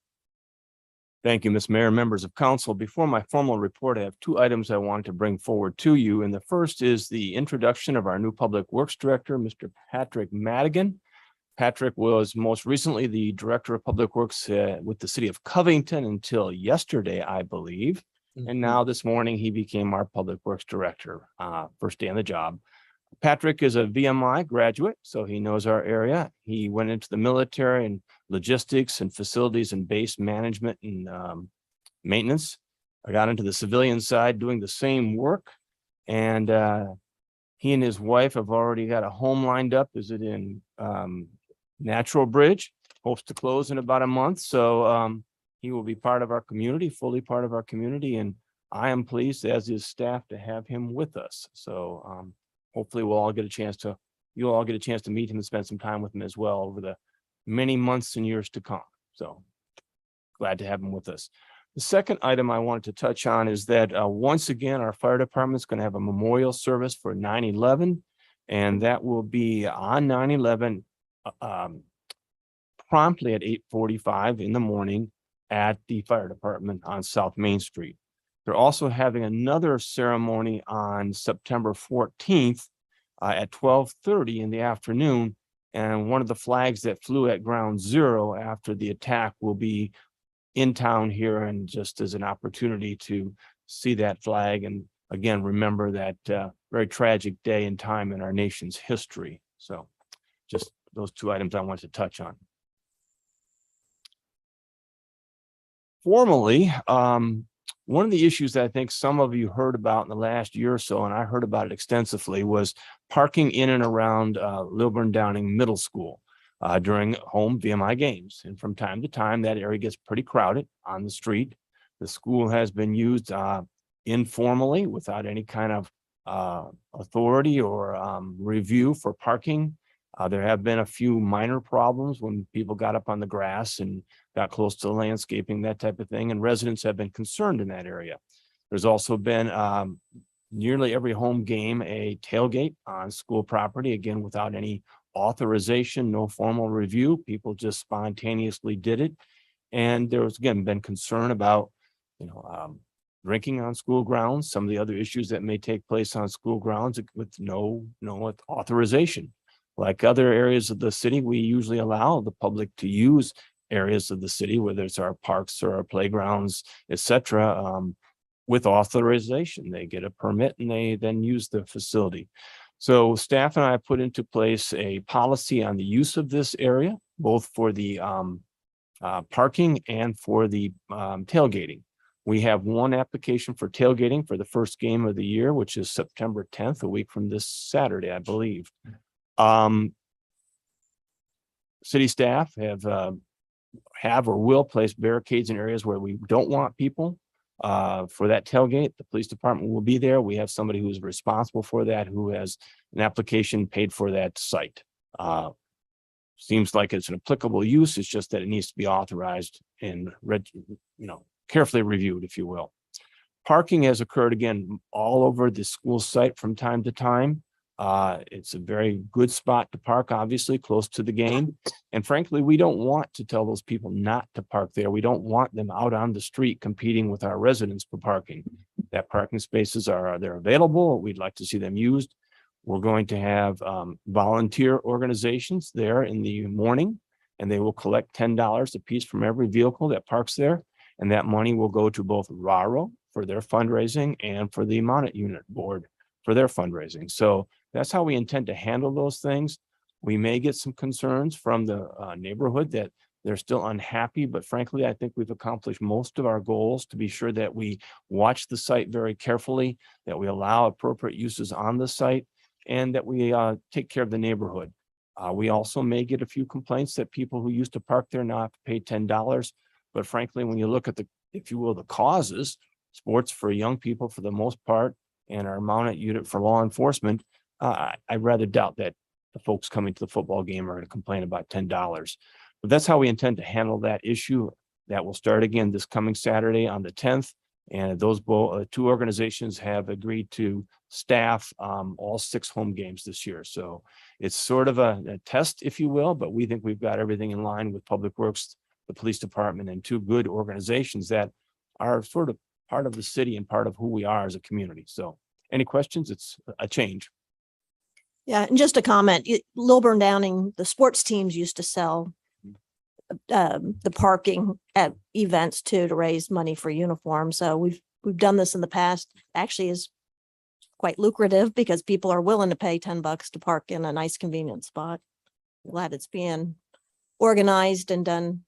Thank you, Ms. Mayor, members of council. Before my formal report, I have 2 items I want to bring forward to you. And the first is the introduction of our new public works director, Mr. Patrick Madigan. Patrick was most recently the Director of Public Works with the city of Covington until yesterday, I believe. And now this morning, he became our Public Works Director, first day on the job. Patrick is a VMI graduate, so he knows our area. He went into the military and logistics and facilities and base management and maintenance. I got into the civilian side doing the same work. And he and his wife have already got a home lined up. Is it in Natural Bridge? Hopes to close in about a month. So he will be part of our community, fully part of our community. And I am pleased, as is staff, to have him with us. So hopefully you'll all get a chance to meet him and spend some time with him as well over the many months and years to come. So glad to have him with us. The second item I wanted to touch on is that once again, our fire department is going to have a memorial service for 9/11, and that will be on 9/11 promptly at 8:45 in the morning at the fire department on South Main Street. They're also having another ceremony on September 14th at 12:30 in the afternoon. And one of the flags that flew at Ground Zero after the attack will be in town here, and just as an opportunity to see that flag and again, remember that very tragic day and time in our nation's history. So just those two items I wanted to touch on. Formally, one of the issues that I think some of you heard about in the last year or so, and I heard about it extensively, was parking in and around Lilburn Downing Middle School during home VMI games. And from time to time, that area gets pretty crowded on the street. The school has been used informally without any kind of authority or review for parking. There have been a few minor problems when people got up on the grass and got close to the landscaping, that type of thing, and residents have been concerned in that area. There's also been nearly every home game a tailgate on school property, again, without any authorization, no formal review. People just spontaneously did it. And there was, again, been concern about, drinking on school grounds, some of the other issues that may take place on school grounds with no authorization. Like other areas of the city, we usually allow the public to use areas of the city, whether it's our parks or our playgrounds, etc., with authorization. They get a permit and they then use the facility. So staff and I put into place a policy on the use of this area, both for the parking and for the tailgating. We have one application for tailgating for the first game of the year, which is September 10th, a week from this Saturday, I believe. City staff have or will place barricades in areas where we don't want people for that tailgate. The police department will be there. We have somebody who's responsible for that, who has an application paid for that site. Seems like it's an applicable use. It's just that it needs to be authorized and carefully reviewed, if you will. Parking has occurred again all over the school site from time to time. It's a very good spot to park, obviously, close to the game. And frankly, we don't want to tell those people not to park there. We don't want them out on the street competing with our residents for parking. That parking spaces they're available. We'd like to see them used. We're going to have volunteer organizations there in the morning, and they will collect $10 a piece from every vehicle that parks there. And that money will go to both RARO for their fundraising and for the Monnet Unit Board for their fundraising. So that's how we intend to handle those things. We may get some concerns from the neighborhood that they're still unhappy, but frankly, I think we've accomplished most of our goals to be sure that we watch the site very carefully, that we allow appropriate uses on the site, and that we take care of the neighborhood. We also may get a few complaints that people who used to park there now have to pay $10. But frankly, when you look at if you will, the causes, sports for young people for the most part, and our Monnet Unit for law enforcement, I rather doubt that the folks coming to the football game are going to complain about $10. But that's how we intend to handle that issue. That will start again this coming Saturday on the 10th. And those two organizations have agreed to staff all 6 home games this year. So it's sort of a test, if you will, but we think we've got everything in line with Public Works, the police department, and 2 good organizations that are sort of part of the city and part of who we are as a community. So any questions? It's a change. Yeah, and just a comment, Lilburn Downing, the sports teams used to sell the parking at events too, to raise money for uniforms. So we've done this in the past. Actually is quite lucrative because people are willing to pay $10 to park in a nice convenient spot. Glad it's being organized and done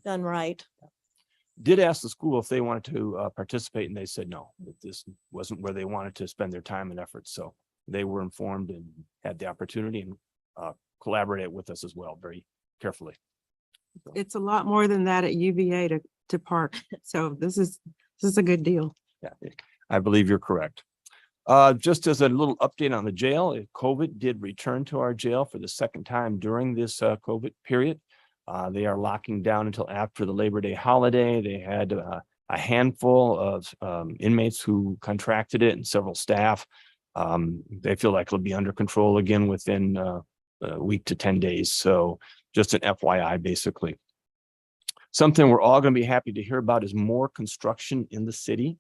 right. Did ask the school if they wanted to participate, and they said no, that this wasn't where they wanted to spend their time and effort. So they were informed and had the opportunity and collaborated with us as well very carefully. It's a lot more than that at UVA to park. So this is a good deal. Yeah, I believe you're correct. Just as a little update on the jail, COVID did return to our jail for the second time during this COVID period. They are locking down until after the Labor Day holiday. They had a handful of inmates who contracted it and several staff. They feel like it'll be under control again within a week to 10 days. So just an FYI, basically. Something we're all going to be happy to hear about is more construction in the city.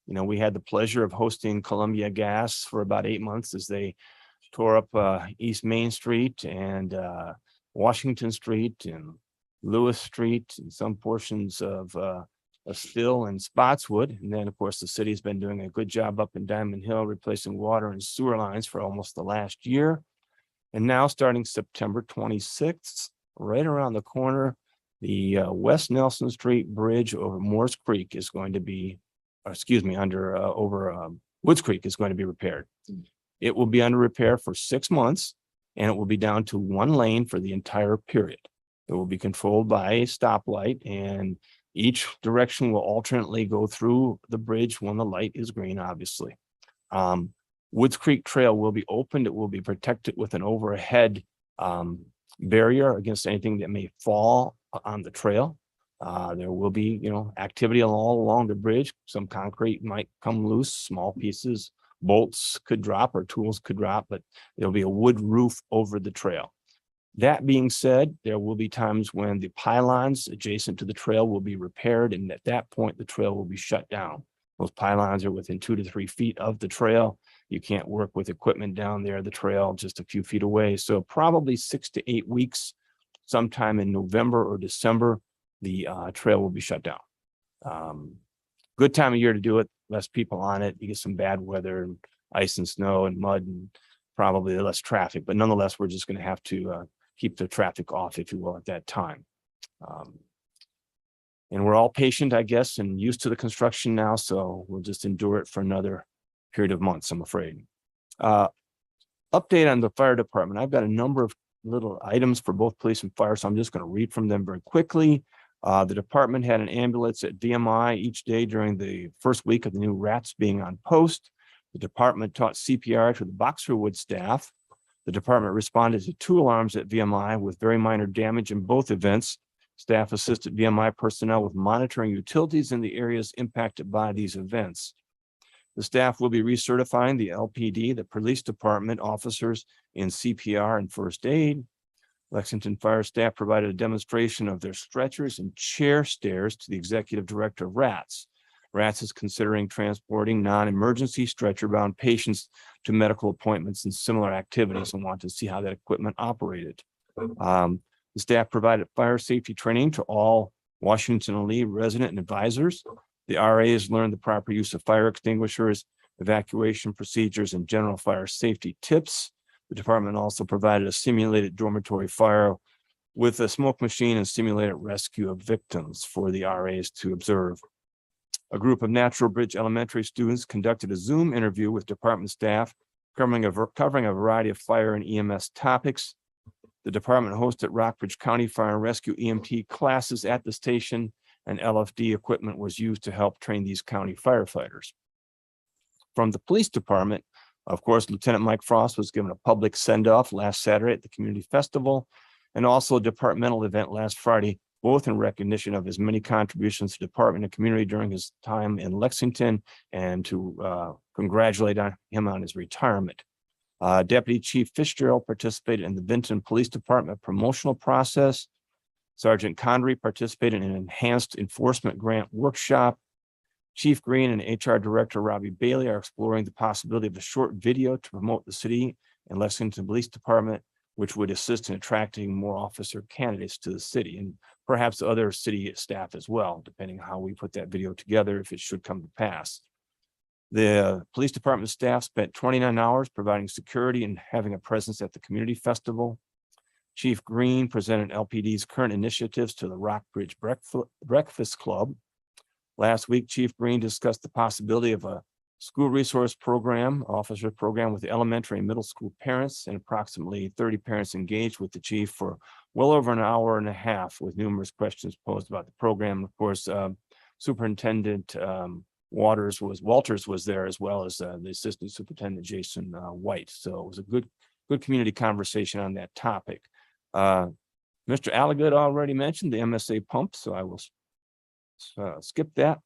You know, we had the pleasure of hosting Columbia Gas for about 8 months as they tore up East Main Street and Washington Street and Lewis Street and some portions of Still and Spotswood. And then, of course, the city's been doing a good job up in Diamond Hill, replacing water and sewer lines for almost the last year. And now, starting September 26th, right around the corner, the West Nelson Street Bridge over Moores Creek is going to be, over Woods Creek is going to be repaired. It will be under repair for 6 months, and it will be down to one lane for the entire period. It will be controlled by a stoplight, and each direction will alternately go through the bridge when the light is green, obviously. Woods Creek Trail will be opened. It will be protected with an overhead barrier against anything that may fall on the trail. There will be, activity all along the bridge. Some concrete might come loose, small pieces, bolts could drop or tools could drop, but there'll be a wood roof over the trail. That being said, there will be times when the pylons adjacent to the trail will be repaired, and at that point, the trail will be shut down. Those pylons are within 2 to 3 feet of the trail. You can't work with equipment down there, the trail just a few feet away. So probably 6 to 8 weeks, sometime in November or December, the trail will be shut down. Good time of year to do it, less people on it. You get some bad weather and ice and snow and mud and probably less traffic, but nonetheless, we're just going to have to keep the traffic off, if you will, at that time. And we're all patient, I guess, and used to the construction now, so we'll just endure it for another period of months, I'm afraid. Update on the fire department. I've got a number of little items for both police and fire, so I'm just going to read from them very quickly. The department had an ambulance at VMI each day during the first week of the new rats being on post. The department taught CPR to the Boxerwood staff. The department responded to 2 alarms at VMI with very minor damage in both events. Staff assisted VMI personnel with monitoring utilities in the areas impacted by these events. The staff will be recertifying the LPD, the police department officers, in CPR and first aid. Lexington Fire staff provided a demonstration of their stretchers and chair stairs to the executive director of RATS. RATS is considering transporting non-emergency stretcher-bound patients to medical appointments and similar activities and want to see how that equipment operated. The staff provided fire safety training to all Washington and Lee resident and advisors. The RAs learned the proper use of fire extinguishers, evacuation procedures, and general fire safety tips. The department also provided a simulated dormitory fire with a smoke machine and simulated rescue of victims for the RAs to observe. A group of Natural Bridge Elementary students conducted a Zoom interview with department staff covering a variety of fire and EMS topics. The department hosted Rockbridge County Fire and Rescue EMT classes at the station, and LFD equipment was used to help train these county firefighters. From the police department, of course, Lieutenant Mike Frost was given a public send-off last Saturday at the community festival, and also a departmental event last Friday, both in recognition of his many contributions to department and community during his time in Lexington, and to congratulate him on his retirement. Deputy Chief Fitzgerald participated in the Vinton Police Department promotional process. Sergeant Condry participated in an enhanced enforcement grant workshop. Chief Green and HR Director Robbie Bailey are exploring the possibility of a short video to promote the city and Lexington Police Department, which would assist in attracting more officer candidates to the city and perhaps other city staff as well, depending on how we put that video together, if it should come to pass. The police department staff spent 29 hours providing security and having a presence at the community festival. Chief Green presented LPD's current initiatives to the Rockbridge Breakfast Club. Last week, Chief Green discussed the possibility of a school resource program, officer program with elementary and middle school parents, and approximately 30 parents engaged with the chief for well over an hour and a half with numerous questions posed about the program. Of course, Superintendent Walters was there, as well as the Assistant Superintendent Jason White. So it was a good community conversation on that topic. Mr. Alligood already mentioned the MSA pump, so I will skip that.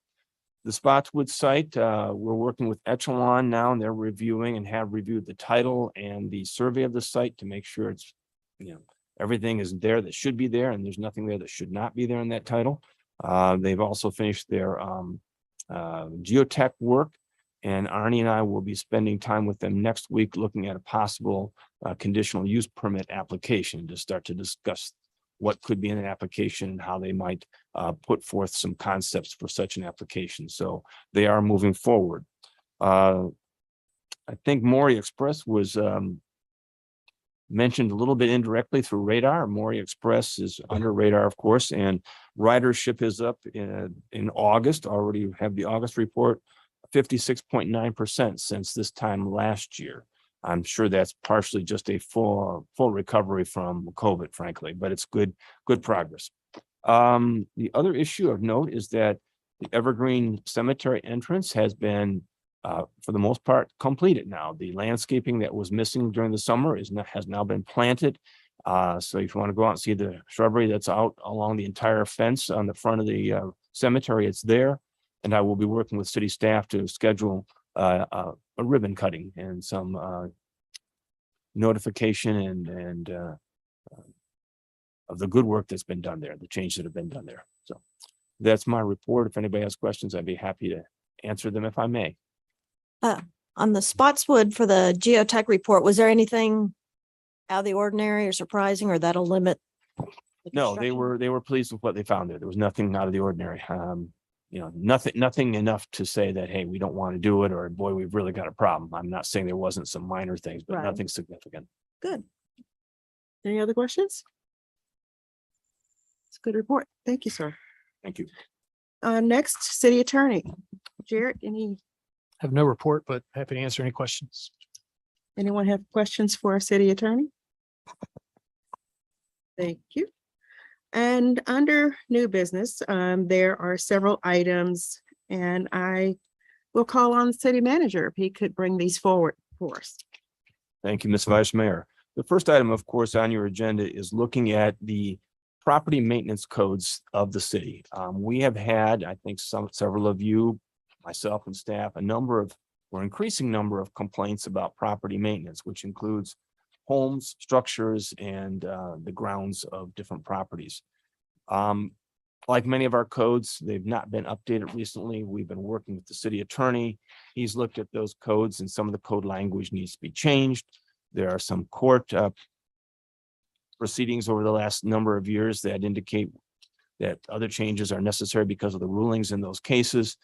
The Spotswood site, we're working with Echelon now, and they're reviewing and have reviewed the title and the survey of the site to make sure it's, everything is there that should be there, and there's nothing there that should not be there in that title. They've also finished their geotech work, and Arnie and I will be spending time with them next week looking at a possible conditional use permit application to start to discuss what could be in an application and how they might put forth some concepts for such an application. So they are moving forward. I think Maury Express was mentioned a little bit indirectly through radar. Maury Express is under radar, of course, and ridership is up in August. Already have the August report, 56.9% since this time last year. I'm sure that's partially just a full recovery from COVID, frankly, but it's good progress. The other issue of note is that the Evergreen Cemetery entrance has been, for the most part, completed now. The landscaping that was missing during the summer has now been planted. So if you want to go out and see the shrubbery that's out along the entire fence on the front of the cemetery, it's there. And I will be working with city staff to schedule a ribbon cutting and some notification and of the good work that's been done there, the changes that have been done there. So that's my report. If anybody has questions, I'd be happy to answer them if I may. On the Spotswood for the geotech report, was there anything out of the ordinary or surprising, or that'll limit? the No, they construction? were pleased with what they found there. There was nothing out of the ordinary. Nothing enough to say that, hey, we don't want to do it, or boy, we've really got a problem. I'm not saying there wasn't some minor things, but Right. nothing significant. Good. Any other questions? It's a good report. Thank you, sir. Thank you. Next, city attorney. Jared, Have no report, but happy to answer any questions. anyone have questions for our city attorney? Thank you. And under new business, there are several items, and I will call on the city manager if he could bring these forward for us. Thank you, Ms. Vice Mayor. The first item, of course, on your agenda is looking at the property maintenance codes of the city. We have had, I think several of you, myself and staff, increasing number of complaints about property maintenance, which includes homes, structures, and the grounds of different properties. Like many of our codes, they've not been updated recently. We've been working with the city attorney. He's looked at those codes, and some of the code language needs to be changed. There are some court proceedings over the last number of years that indicate that other changes are necessary because of the rulings in those cases.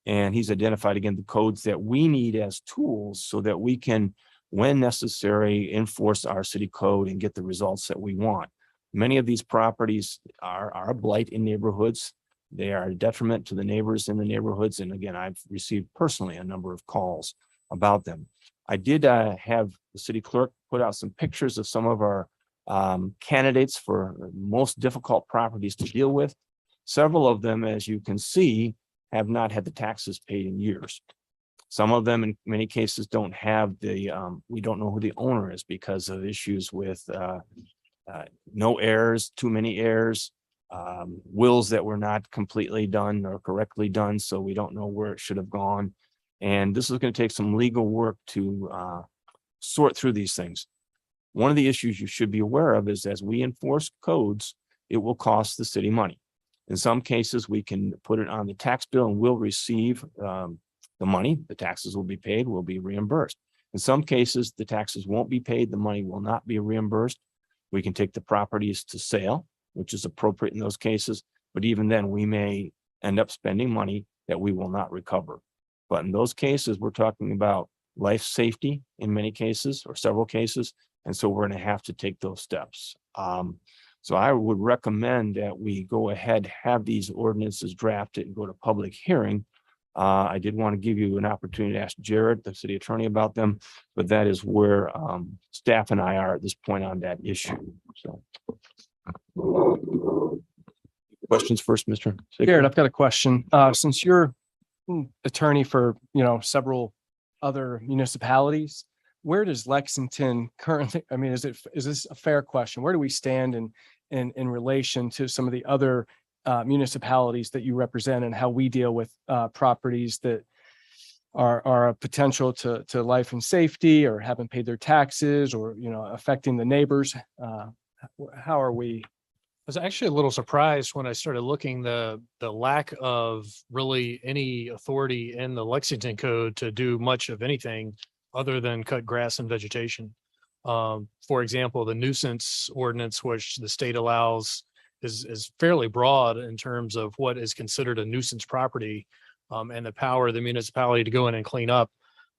And he's identified, again, the codes that we need as tools so that we can, when necessary, enforce our city code and get the results that we want. Many of these properties are a blight in neighborhoods. They are a detriment to the neighbors in the neighborhoods. And again, I've received personally a number of calls about them. I did have the city clerk put out some pictures of some of our candidates for most difficult properties to deal with. Several of them, as you can see, have not had the taxes paid in years. Some of them, in many cases, don't have we don't know who the owner is because of issues with no heirs, too many heirs, wills that were not completely done or correctly done, so we don't know where it should have gone. And this is going to take some legal work to sort through these things. One of the issues you should be aware of is as we enforce codes, it will cost the city money. In some cases, we can put it on the tax bill and we'll receive the money. The taxes will be paid, will be reimbursed. In some cases, the taxes won't be paid, the money will not be reimbursed. We can take the properties to sale, which is appropriate in those cases, but even then, we may end up spending money that we will not recover. But in those cases, we're talking about life safety in many cases or several cases, and so we're going to have to take those steps. So I would recommend that we go ahead, have these ordinances drafted and go to public hearing. I did want to give you an opportunity to ask Jared, the city attorney, about them, but that is where staff and I are at this point on that issue. So. Questions first, Mr. Jared, I've got a question. Since you're attorney for, several other municipalities, where does Lexington currently, I mean, is this a fair question? Where do we stand in relation to some of the other municipalities that you represent, and how we deal with properties that are a potential to life and safety, or haven't paid their taxes, or, affecting the neighbors? How are we? I was actually a little surprised when I started looking the lack of really any authority in the Lexington code to do much of anything other than cut grass and vegetation. For example, the nuisance ordinance, which the state allows, is fairly broad in terms of what is considered a nuisance property, and the power of the municipality to go in and clean up.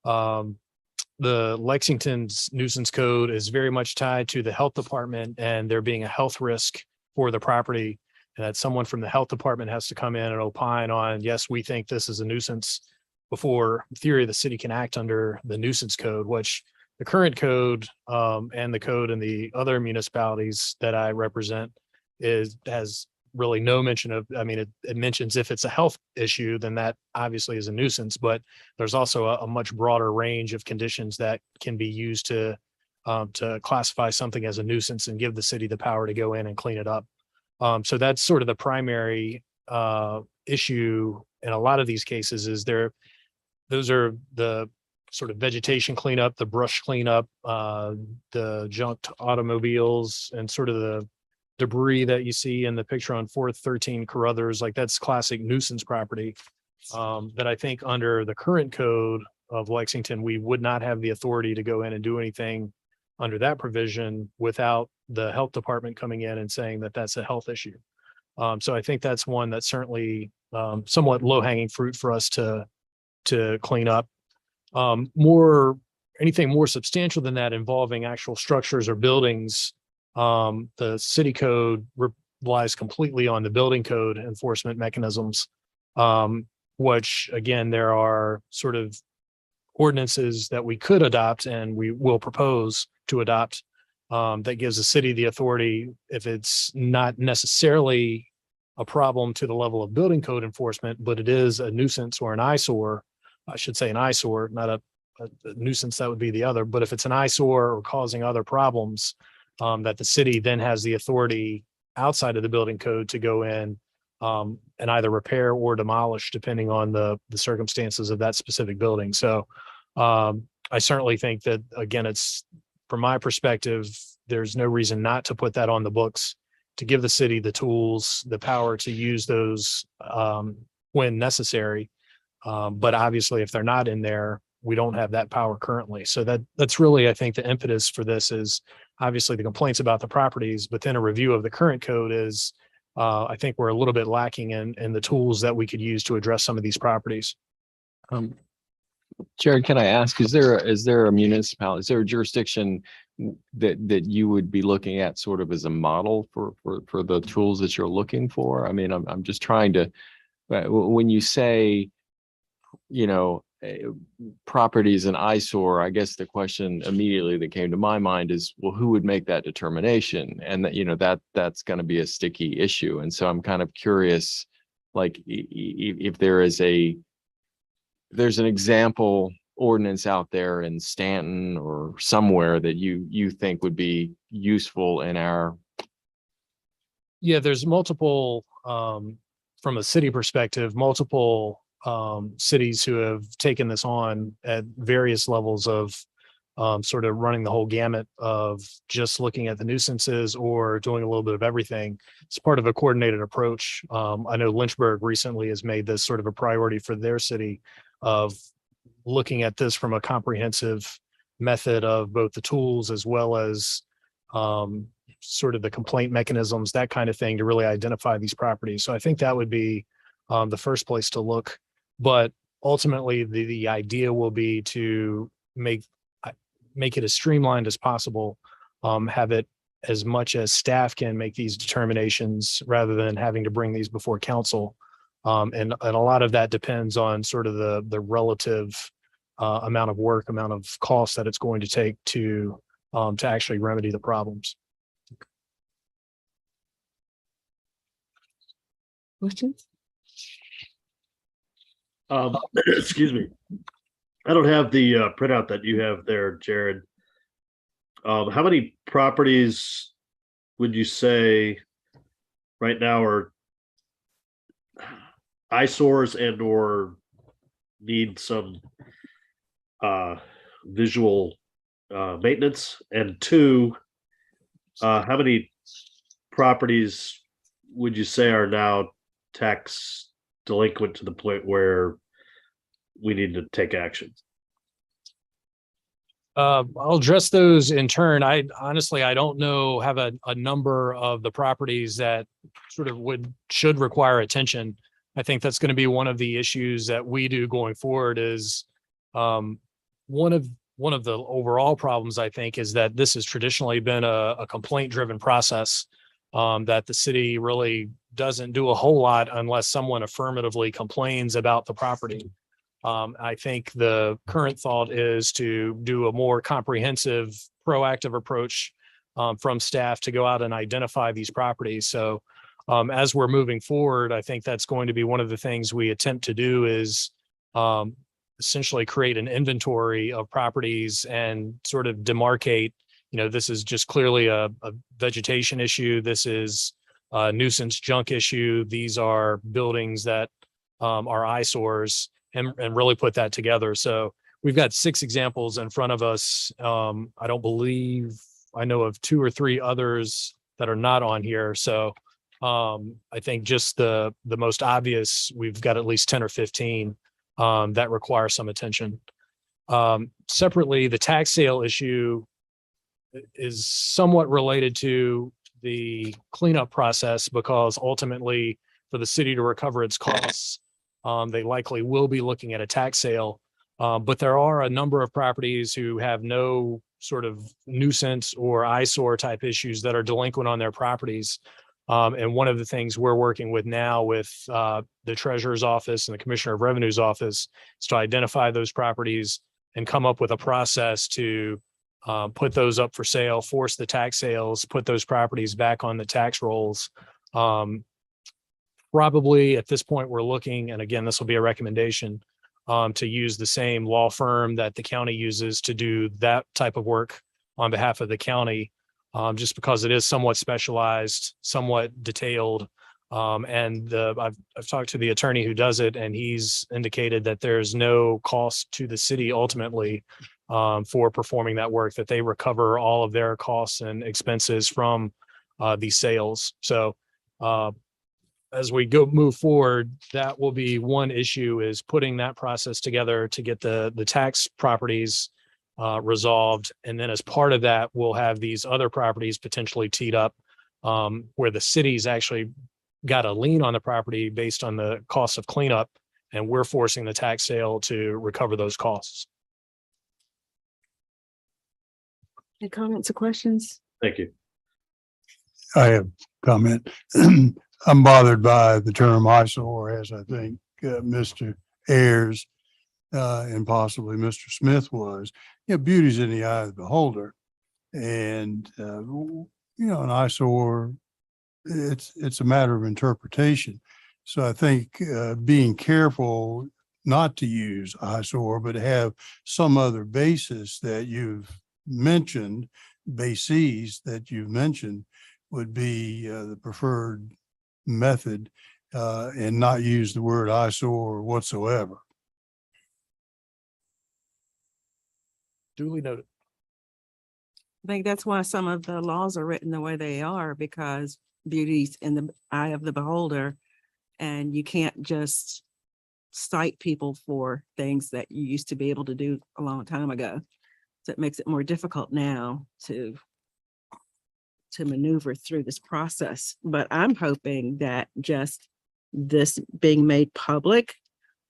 The Lexington's nuisance code is very much tied to the health department and there being a health risk for the property, and that someone from the health department has to come in and opine on, yes, we think this is a nuisance, before in theory the city can act under the nuisance code, which the current code and the code in the other municipalities that I represent has really no mention of, I mean, it mentions if it's a health issue, then that obviously is a nuisance, but there's also a much broader range of conditions that can be used to classify something as a nuisance and give the city the power to go in and clean it up. So that's sort of the primary issue in a lot of these cases, is those are the sort of vegetation cleanup, the brush cleanup, the junked automobiles, and sort of the debris that you see in the picture on 413 Carruthers. Like, that's classic nuisance property that I think under the current code of Lexington, we would not have the authority to go in and do anything under that provision without the health department coming in and saying that that's a health issue. So I think that's one that's certainly somewhat low hanging fruit for us to clean up. Anything more substantial than that involving actual structures or buildings, the city code relies completely on the building code enforcement mechanisms, which again, there are sort of ordinances that we could adopt and we will propose to adopt, that gives the city the authority, if it's not necessarily a problem to the level of building code enforcement, but it is a nuisance or an eyesore. I should say an eyesore, not a nuisance, that would be the other. But if it's an eyesore or causing other problems, that the city then has the authority outside of the building code to go in and either repair or demolish, depending on the circumstances of that specific building. So I certainly think that, again, it's, from my perspective, there's no reason not to put that on the books, to give the city the tools, the power to use those when necessary. But obviously, if they're not in there, we don't have that power currently. So that's really, I think, the impetus for this is obviously the complaints about the properties, but then a review of the current code is, I think we're a little bit lacking in the tools that we could use to address some of these properties. Jared, can I ask, is there a municipality, is there a jurisdiction that you would be looking at sort of as a model for the tools that you're looking for? I mean, I'm just trying to, when you say, properties an eyesore, I guess the question immediately that came to my mind is, well, who would make that determination? And that, that's going to be a sticky issue. And so I'm kind of curious, like, if there's an example ordinance out there in Stanton or somewhere that you think would be useful in our. Yeah, there's multiple, from a city perspective, multiple cities who have taken this on at various levels of sort of running the whole gamut of just looking at the nuisances or doing a little bit of everything. It's part of a coordinated approach. I know Lynchburg recently has made this sort of a priority for their city of looking at this from a comprehensive method of both the tools as well as sort of the complaint mechanisms, that kind of thing, to really identify these properties. So I think that would be the first place to look. But ultimately, the idea will be to make it as streamlined as possible, have it as much as staff can make these determinations rather than having to bring these before council. And a lot of that depends on sort of the relative amount of work, amount of cost that it's going to take to actually remedy the problems. Questions? Excuse me. I don't have the printout that you have there, Jared. How many properties would you say right now are eyesores and or need some visual maintenance? And two, how many properties would you say are now tax delinquent to the point where we need to take action? I'll address those in turn. I honestly, I don't know, have a number of the properties that sort of should require attention. I think that's going to be one of the issues that we do going forward is one of the overall problems, I think, is that this has traditionally been a complaint driven process, that the city really doesn't do a whole lot unless someone affirmatively complains about the property. I think the current thought is to do a more comprehensive, proactive approach from staff to go out and identify these properties. So as we're moving forward, I think that's going to be one of the things we attempt to do is essentially create an inventory of properties and sort of demarcate, this is just clearly a vegetation issue. This is a nuisance junk issue. These are buildings that are eyesores. And really put that together. So we've got 6 examples in front of us. I don't believe I know of 2 or 3 others that are not on here. So I think just the most obvious, we've got at least 10 or 15 that require some attention. Separately, the tax sale issue is somewhat related to the cleanup process because ultimately for the city to recover its costs, they likely will be looking at a tax sale. But there are a number of properties who have no sort of nuisance or eyesore type issues that are delinquent on their properties. And one of the things we're working with now with the treasurer's office and the commissioner of revenue's office is to identify those properties and come up with a process to put those up for sale, force the tax sales, put those properties back on the tax rolls. Probably at this point, we're looking, and again, this will be a recommendation, to use the same law firm that the county uses to do that type of work on behalf of the county, just because it is somewhat specialized, somewhat detailed. And I've talked to the attorney who does it, and he's indicated that there's no cost to the city ultimately for performing that work, that they recover all of their costs and expenses from these sales. So as we move forward, that will be one issue, is putting that process together to get the tax properties resolved. And then as part of that, we'll have these other properties potentially teed up where the city's actually got a lien on the property based on the cost of cleanup, and we're forcing the tax sale to recover those costs. Any comments or questions? Thank you. I have comment. I'm bothered by the term eyesore, as I think Mr. Ayers and possibly Mr. Smith was. Beauty's in the eye of the beholder. And, an eyesore, it's a matter of interpretation. So I think being careful not to use eyesore, but have some other basis that you've mentioned, bases that you've mentioned, would be the preferred method, and not use the word eyesore whatsoever. Duly noted. I think that's why some of the laws are written the way they are, because beauty's in the eye of the beholder, and you can't just cite people for things that you used to be able to do a long time ago. So it makes it more difficult now to maneuver through this process. But I'm hoping that just this being made public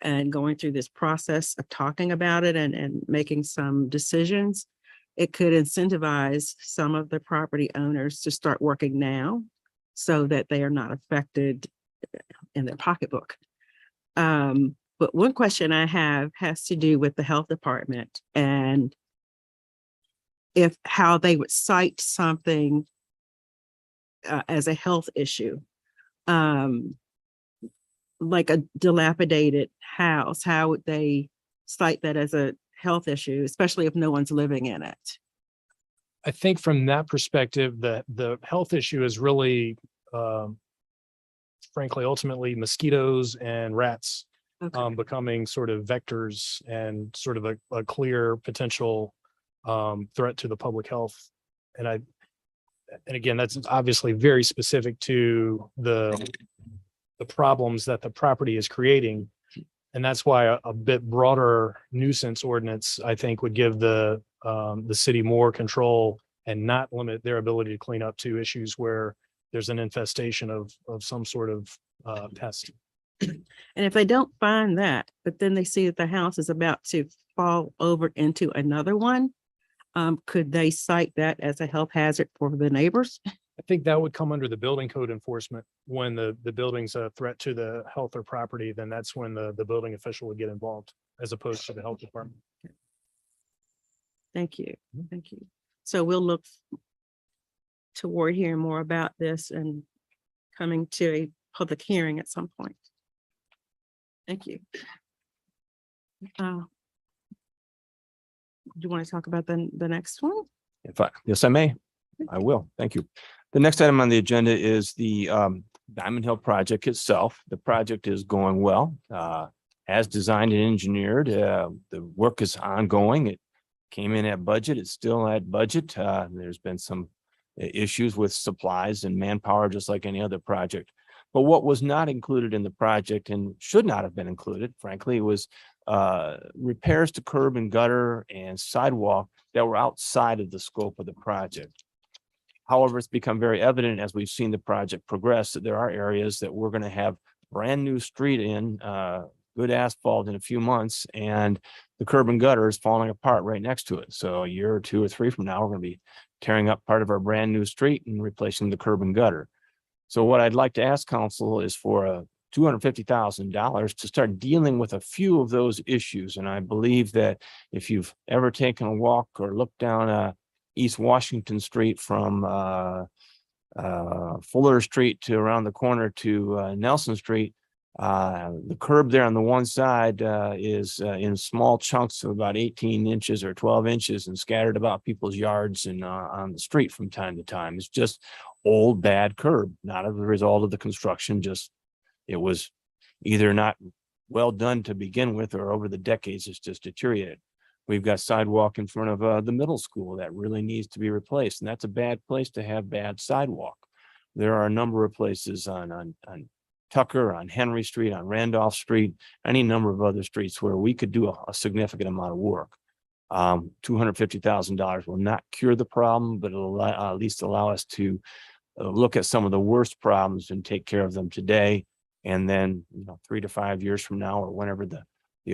and going through this process of talking about it and making some decisions, it could incentivize some of the property owners to start working now so that they are not affected in their pocketbook. But one question I have has to do with the health department and if how they would cite something as a health issue. Like a dilapidated house, how would they cite that as a health issue, especially if no one's living in it? I think from that perspective, the health issue is really, frankly, ultimately mosquitoes and rats Okay. becoming sort of vectors and sort of a clear potential threat to the public health. And again, that's obviously very specific to the problems that the property is creating. And that's why a bit broader nuisance ordinance, I think, would give the city more control and not limit their ability to clean up to issues where there's an infestation of some sort of pest. And if they don't find that, but then they see that the house is about to fall over into another one, could they cite that as a health hazard for the neighbors? I think that would come under the building code enforcement. When the building's a threat to the health or property, then that's when the building official would get involved as opposed to the health department. Thank you. Thank you. So we'll look toward hearing more about this and coming to a public hearing at some point. Thank you. Do you want to talk about the next one? Yes, I may. I will. Thank you. The next item on the agenda is the Diamond Hill project itself. The project is going well, as designed and engineered. The work is ongoing. It came in at budget. It's still at budget. There's been some issues with supplies and manpower, just like any other project. But what was not included in the project and should not have been included, frankly, was repairs to curb and gutter and sidewalk that were outside of the scope of the project. However, it's become very evident as we've seen the project progress that there are areas that we're going to have brand new street in, good asphalt in a few months, and the curb and gutter is falling apart right next to it. So a year or two or three from now, we're going to be tearing up part of our brand new street and replacing the curb and gutter. So what I'd like to ask council is for $250,000 to start dealing with a few of those issues. And I believe that if you've ever taken a walk or looked down East Washington Street from Fuller Street to around the corner to Nelson Street, the curb there on the one side is in small chunks of about 18 inches or 12 inches and scattered about people's yards and on the street from time to time. It's just old, bad curb, not as a result of the construction, just it was either not well done to begin with or over the decades it's just deteriorated. We've got sidewalk in front of the middle school that really needs to be replaced, and that's a bad place to have bad sidewalk. There are a number of places on Tucker, on Henry Street, on Randolph Street, any number of other streets where we could do a significant amount of work. $250,000 will not cure the problem, but it'll at least allow us to look at some of the worst problems and take care of them today. And then, 3 to 5 years from now, or whenever the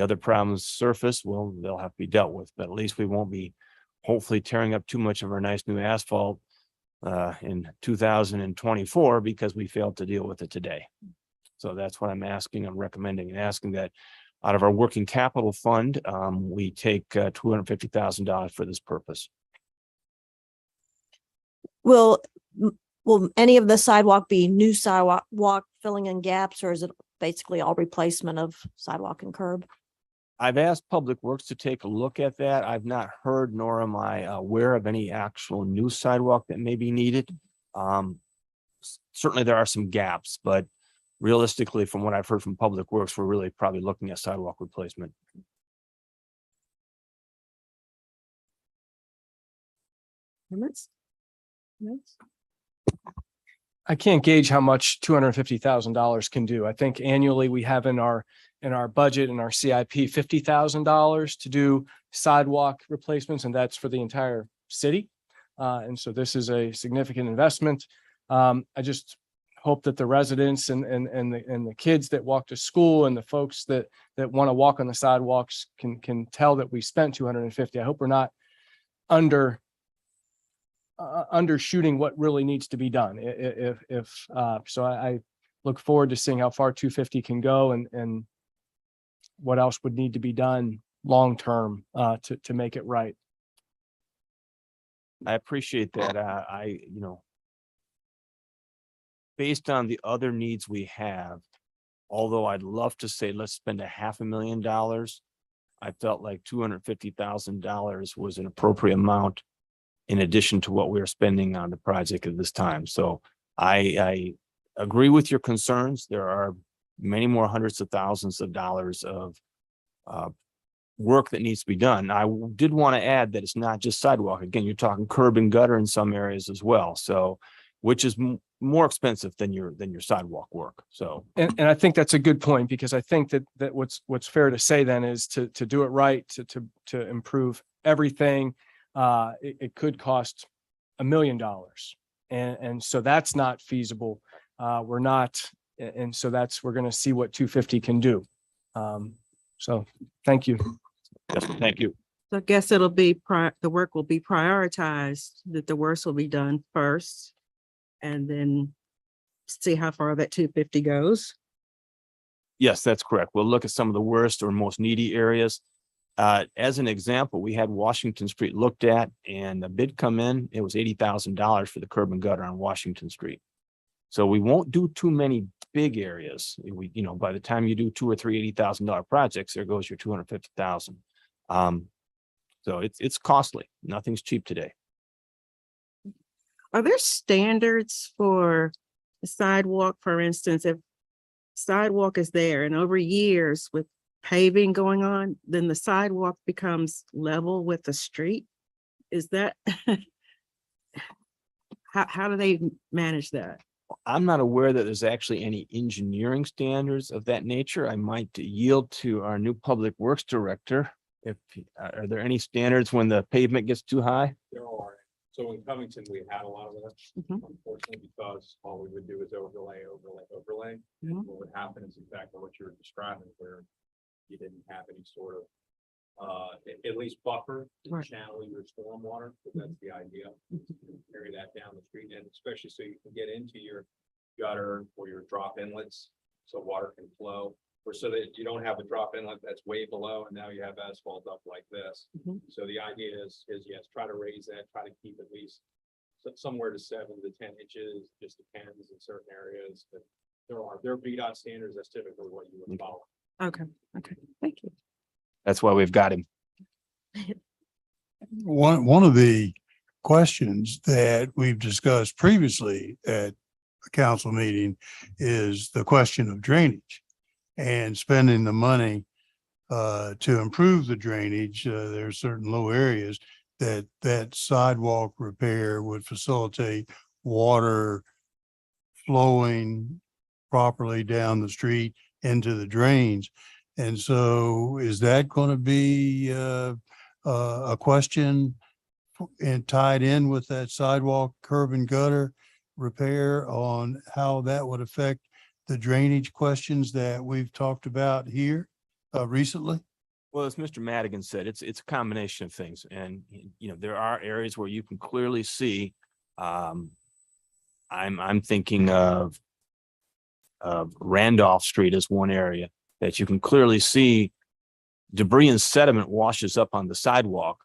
other problems surface, well, they'll have to be dealt with, but at least we won't be hopefully tearing up too much of our nice new asphalt in 2024 because we failed to deal with it today. So that's what I'm asking. I'm recommending and asking that out of our working capital fund, we take $250,000 for this purpose. Will any of the sidewalk be new sidewalk filling in gaps, or is it basically all replacement of sidewalk and curb? I've asked Public Works to take a look at that. I've not heard, nor am I aware of any actual new sidewalk that may be needed. Certainly there are some gaps, but realistically, from what I've heard from Public Works, we're really probably looking at sidewalk replacement. I can't gauge how much $250,000 can do. I think annually we have in our budget and our CIP $50,000 to do sidewalk replacements, and that's for the entire city. And so this is a significant investment. I just hope that the residents and the kids that walk to school and the folks that want to walk on the sidewalks can tell that we spent 250. I hope we're not undershooting what really needs to be done. So I look forward to seeing how far 250 can go and what else would need to be done long-term to make it right. I appreciate that. Based on the other needs we have, although I'd love to say, let's spend $500,000, I felt like $250,000 was an appropriate amount in addition to what we are spending on the project at this time. So I agree with your concerns. There are many more hundreds of thousands of dollars of work that needs to be done. I did want to add that it's not just sidewalk. Again, you're talking curb and gutter in some areas as well. So, which is more expensive than your sidewalk work. So, And I think that's a good point, because I think that what's fair to say then is to do it right, to improve everything. It could cost $1 million. And so that's not feasible. We're not, and so we're going to see what 250 can do. So thank you. yes, thank you. So I guess it'll be the work will be prioritized, that the worst will be done first. And then see how far that 250 goes. Yes, that's correct. We'll look at some of the worst or most needy areas. As an example, we had Washington Street looked at and the bid come in, it was $80,000 for the curb and gutter on Washington Street. So we won't do too many big areas. By the time you do 2 or 3 $80,000 projects, there goes your 250,000. So it's costly. Nothing's cheap today. Are there standards for the sidewalk? For instance, if sidewalk is there and over years with paving going on, then the sidewalk becomes level with the street? Is that how do they manage that? I'm not aware that there's actually any engineering standards of that nature. I might yield to our new public works director. Are there any standards when the pavement gets too high? There are. So in Covington, we had a lot of that, Mhm. unfortunately, because all we would do is overlay. Mhm. What would happen is exactly what you were describing, where you didn't have any sort of, at least buffer to Right. channel your stormwater, because that's the idea. Carry that down the street, and especially so you can get into your gutter or your drop inlets, so water can flow. Or so that you don't have a drop inlet that's way below, and now you have asphalt up like this. Mhm. So the idea is yes, try to raise that, try to keep at least somewhere to 7 to 10 inches, just depends in certain areas, but there are VDOT standards. That's typically what you would follow. Okay, thank you. That's why we've got him. One of the questions that we've discussed previously at a council meeting is the question of drainage and spending the money to improve the drainage. There are certain low areas that sidewalk repair would facilitate water flowing properly down the street into the drains. And so is that going to be a question and tied in with that sidewalk curb and gutter repair on how that would affect the drainage questions that we've talked about here recently? Well, as Mr. Madigan said, it's a combination of things. And, there are areas where you can clearly see, I'm thinking of Randolph Street as one area that you can clearly see debris and sediment washes up on the sidewalk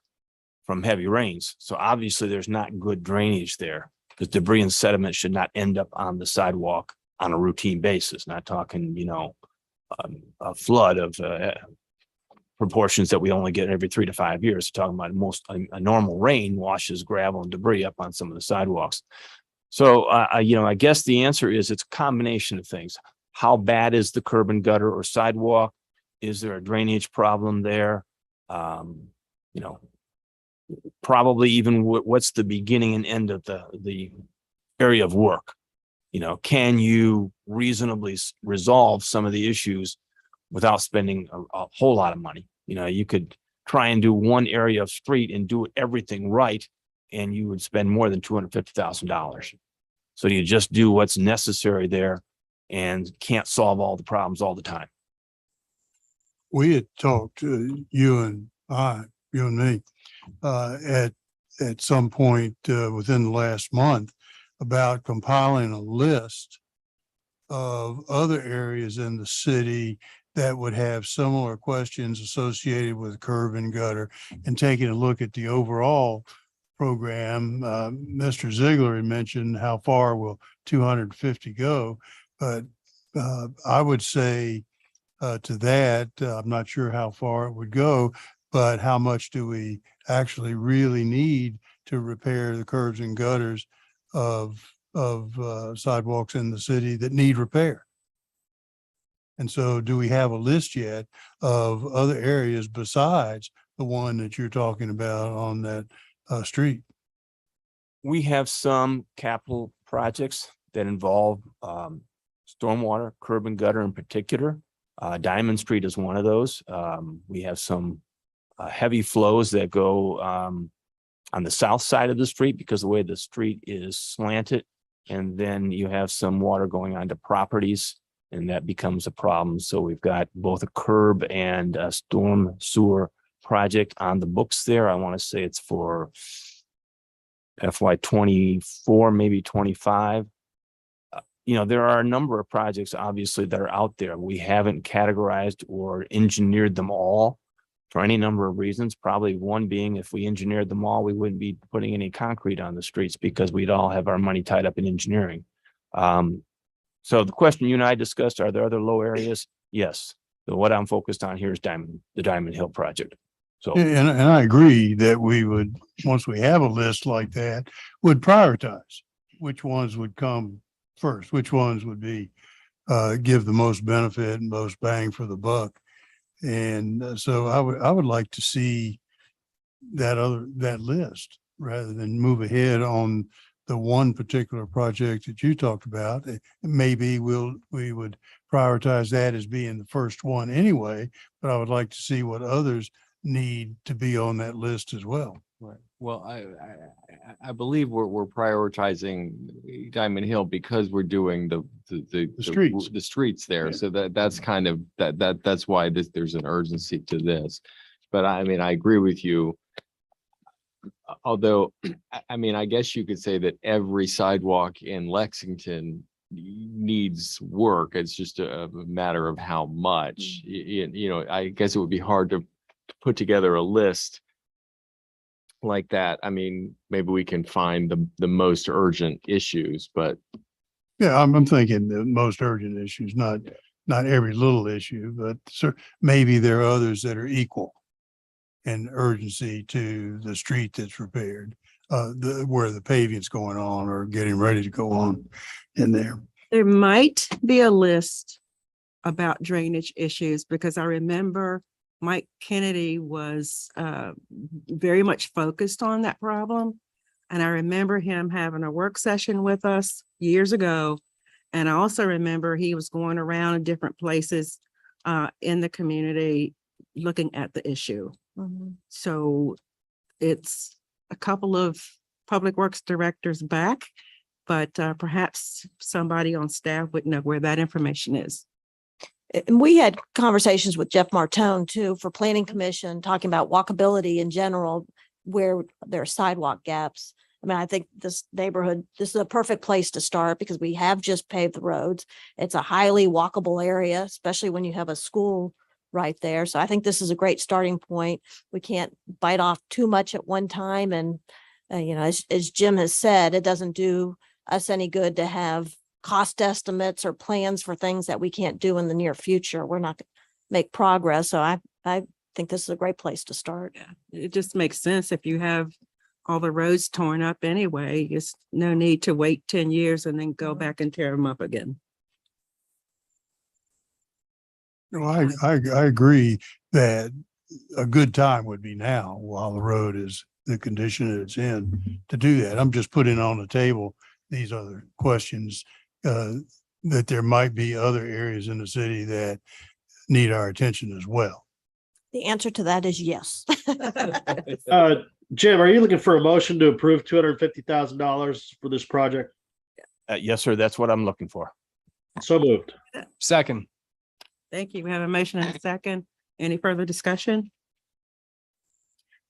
from heavy rains. So obviously there's not good drainage there, because debris and sediment should not end up on the sidewalk on a routine basis. Not talking, a flood of proportions that we only get every 3 to 5 years. Talking about a normal rain washes gravel and debris up on some of the sidewalks. So, I guess the answer is it's a combination of things. How bad is the curb and gutter or sidewalk? Is there a drainage problem there? Probably even what's the beginning and end of the area of work? Can you reasonably resolve some of the issues without spending a whole lot of money? You could try and do one area of street and do everything right, and you would spend more than $250,000. So you just do what's necessary there and can't solve all the problems all the time. We had talked, you and me, at some point, within the last month about compiling a list of other areas in the city that would have similar questions associated with curb and gutter, and taking a look at the overall program. Mr. Ziegler had mentioned how far will 250 go, but I would say to that, I'm not sure how far it would go, but how much do we actually really need to repair the curbs and gutters of sidewalks in the city that need repair? And so do we have a list yet of other areas besides the one that you're talking about on that street? We have some capital projects that involve stormwater, curb and gutter in particular. Diamond Street is one of those. We have some heavy flows that go on the south side of the street because the way the street is slanted. And then you have some water going onto properties, and that becomes a problem. So we've got both a curb and a storm sewer project on the books there. I want to say it's for FY 24, maybe 25. There are a number of projects obviously that are out there. We haven't categorized or engineered them all for any number of reasons. Probably one being, if we engineered them all, we wouldn't be putting any concrete on the streets because we'd all have our money tied up in engineering. So the question you and I discussed, are there other low areas? Yes. So what I'm focused on here is the Diamond Hill project. So, And I agree that we would, once we have a list like that, would prioritize which ones would come first, which ones would be, give the most benefit and most bang for the buck. And so I would like to see that list rather than move ahead on the one particular project that you talked about. Maybe we would prioritize that as being the first one anyway, but I would like to see what others need to be on that list as well. Right. Well, I believe we're prioritizing Diamond Hill because we're doing the streets. the streets there. So that's kind of that's why there's an urgency to this. But I mean, I agree with you. Although, I guess you could say that every sidewalk in Lexington needs work. It's just a matter of how much. I guess it would be hard to put together a list like that. I mean, maybe we can find the most urgent issues, but Yeah, I'm thinking the most urgent issues, not every little issue, but maybe there are others that are equal in urgency to the street that's repaired, where the paving's going on or getting ready to go on in there. There might be a list about drainage issues, because I remember Mike Kennedy was very much focused on that problem. And I remember him having a work session with us years ago. And I also remember he was going around in different places in the community looking at the issue. So it's a couple of public works directors back, but perhaps somebody on staff would know where that information is. And we had conversations with Jeff Martone too, for planning commission, talking about walkability in general, where there are sidewalk gaps. I mean, I think this neighborhood, this is a perfect place to start because we have just paved the roads. It's a highly walkable area, especially when you have a school right there. So I think this is a great starting point. We can't bite off too much at one time. And, as Jim has said, it doesn't do us any good to have cost estimates or plans for things that we can't do in the near future. We're not going to make progress. So I think this is a great place to start. It just makes sense if you have all the roads torn up anyway. It's no need to wait 10 years and then go back and tear them up again. No, I agree that a good time would be now while the road is the condition that it's in to do that. I'm just putting on the table these other questions, that there might be other areas in the city that need our attention as well. The answer to that is yes. Jim, are you looking for a motion to approve $250,000 for this project? Yes, sir. That's what I'm looking for. So moved. Second. Thank you. We have a motion and a second. Any further discussion?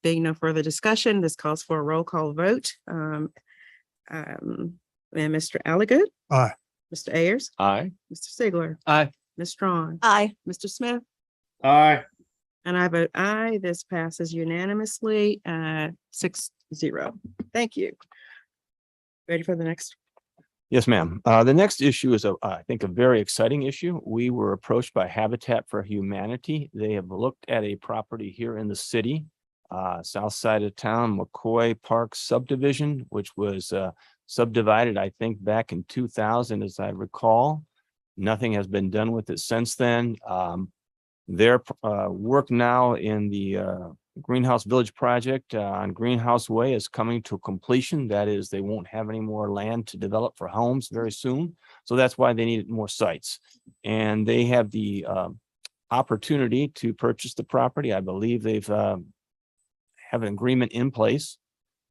Being no further discussion, this calls for a roll call vote. And Mr. Alligood. Aye. Mr. Ayers, Aye. Mr. Sigler, Aye. Ms. Strong, Aye. Mr. Smith, Aye. and I vote aye. This passes unanimously, 6-0. Thank you. Ready for the next? Yes, ma'am. The next issue is I think a very exciting issue. We were approached by Habitat for Humanity. They have looked at a property here in the city, south side of town, McCoy Park subdivision, which was subdivided, I think, back in 2000, as I recall. Nothing has been done with it since then. Their work now in the Greenhouse Village project on Greenhouse Way is coming to completion. That is, they won't have any more land to develop for homes very soon. So that's why they need more sites. And they have the opportunity to purchase the property. I believe they've have an agreement in place.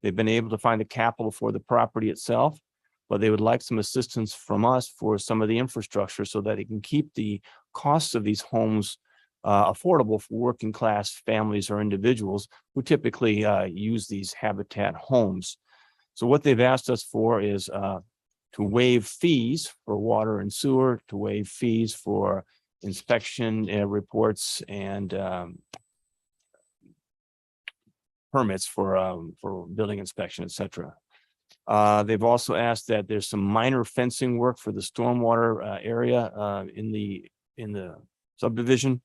They've been able to find the capital for the property itself, but they would like some assistance from us for some of the infrastructure so that it can keep the costs of these homes affordable for working class families or individuals who typically use these Habitat homes. So what they've asked us for is to waive fees for water and sewer, to waive fees for inspection reports and permits for building inspection, et cetera. They've also asked that there's some minor fencing work for the stormwater area in the subdivision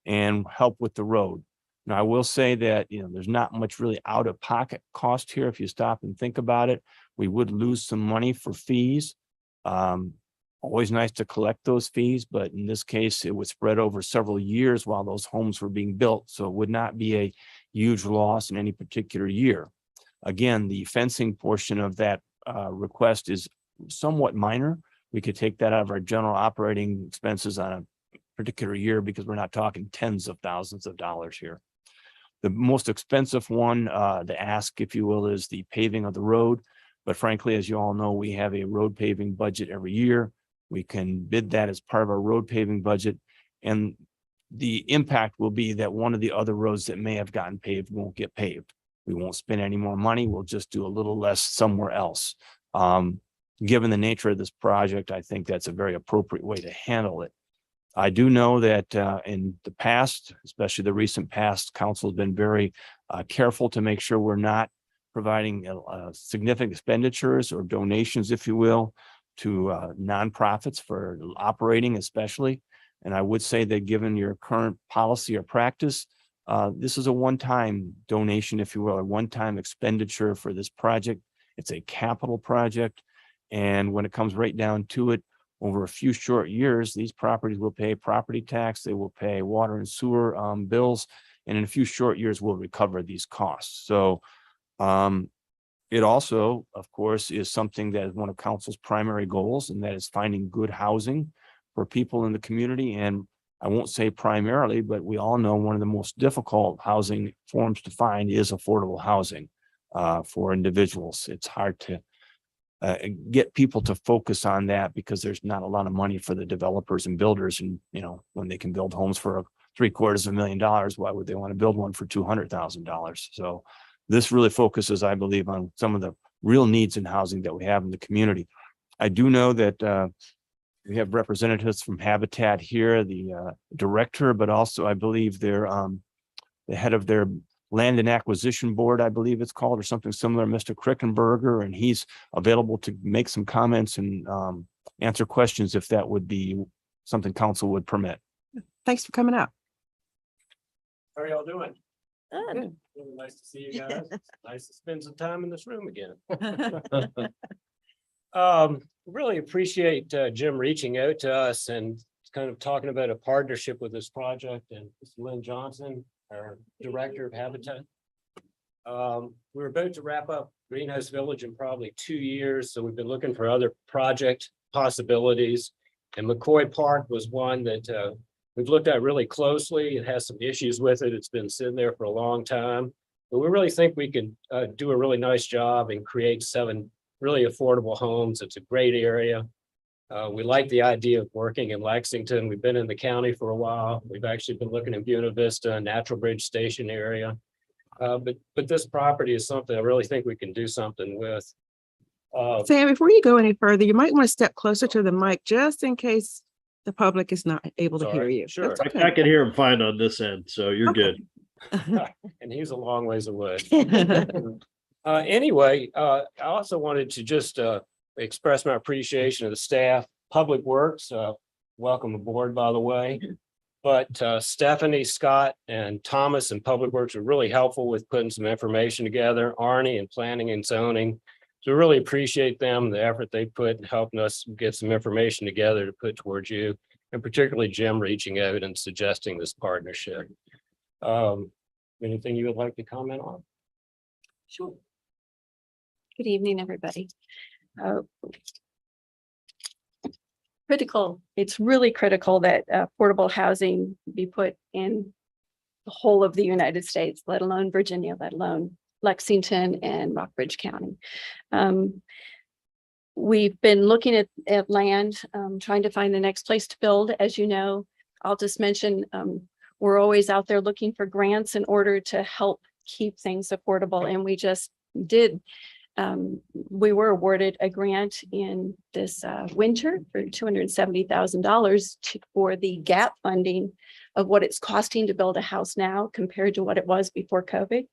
and help with the road. Now, I will say that, there's not much really out of pocket cost here. If you stop and think about it, we would lose some money for fees. Always nice to collect those fees, but in this case, it would spread over several years while those homes were being built. So it would not be a huge loss in any particular year. Again, the fencing portion of that request is somewhat minor. We could take that out of our general operating expenses on a particular year because we're not talking tens of thousands of dollars here. The most expensive one, the ask, if you will, is the paving of the road. But frankly, as you all know, we have a road paving budget every year. We can bid that as part of our road paving budget. And the impact will be that one of the other roads that may have gotten paved won't get paved. We won't spend any more money. We'll just do a little less somewhere else. Given the nature of this project, I think that's a very appropriate way to handle it. I do know that in the past, especially the recent past, council has been very careful to make sure we're not providing significant expenditures or donations, if you will, to nonprofits for operating especially. And I would say that given your current policy or practice, this is a one-time donation, if you will, a one-time expenditure for this project. It's a capital project. And when it comes right down to it, over a few short years, these properties will pay property tax, they will pay water and sewer bills, and in a few short years, we'll recover these costs. So it also, of course, is something that is one of council's primary goals, and that is finding good housing for people in the community. And I won't say primarily, but we all know one of the most difficult housing forms to find is affordable housing for individuals. It's hard to get people to focus on that because there's not a lot of money for the developers and builders. And, when they can build homes for $750,000, why would they want to build one for $200,000? So this really focuses, I believe, on some of the real needs in housing that we have in the community. I do know that we have representatives from Habitat here, the director, but also I believe they're the head of their land and acquisition board, I believe it's called, or something similar, Mr. Krickenberger, and he's available to make some comments and answer questions if that would be something council would permit. Thanks for coming out. How are y'all doing? Good. Really nice to see you guys. Nice to spend some time in this room again. Really appreciate Jim reaching out to us and kind of talking about a partnership with this project, and Lynn Johnson, our director of Habitat. We're about to wrap up Greenhouse Village in probably 2 years, so we've been looking for other project possibilities. And McCoy Park was one that we've looked at really closely. It has some issues with it. It's been sitting there for a long time. But we really think we can do a really nice job and create 7 really affordable homes. It's a great area. We like the idea of working in Lexington. We've been in the county for a while. We've actually been looking in Buena Vista, Natural Bridge Station area. But this property is something I really think we can do something with. Sam, before you go any further, you might want to step closer to the mic just in case the public is not able to hear Sorry. you. Sure. That's I okay. can hear him fine on this end, so you're Okay. good. And he's a long ways away. Anyway, I also wanted to just express my appreciation of the staff. Public Works, welcome aboard, by the way. But Stephanie, Scott, and Thomas in Public Works were really helpful with putting some information together. Arnie in Planning and Zoning. So we really appreciate them, the effort they put in helping us get some information together to put towards you, and particularly Jim reaching out and suggesting this partnership. Anything you would like to comment on? Sure. Good evening, everybody. Critical, it's really critical that affordable housing be put in the whole of the United States, let alone Virginia, let alone Lexington and Rockbridge County. We've been looking at land, trying to find the next place to build. As you know, I'll just mention, we're always out there looking for grants in order to help keep things affordable. And we just did. We were awarded a grant in this winter for $270,000 for the gap funding of what it's costing to build a house now compared to what it was before COVID.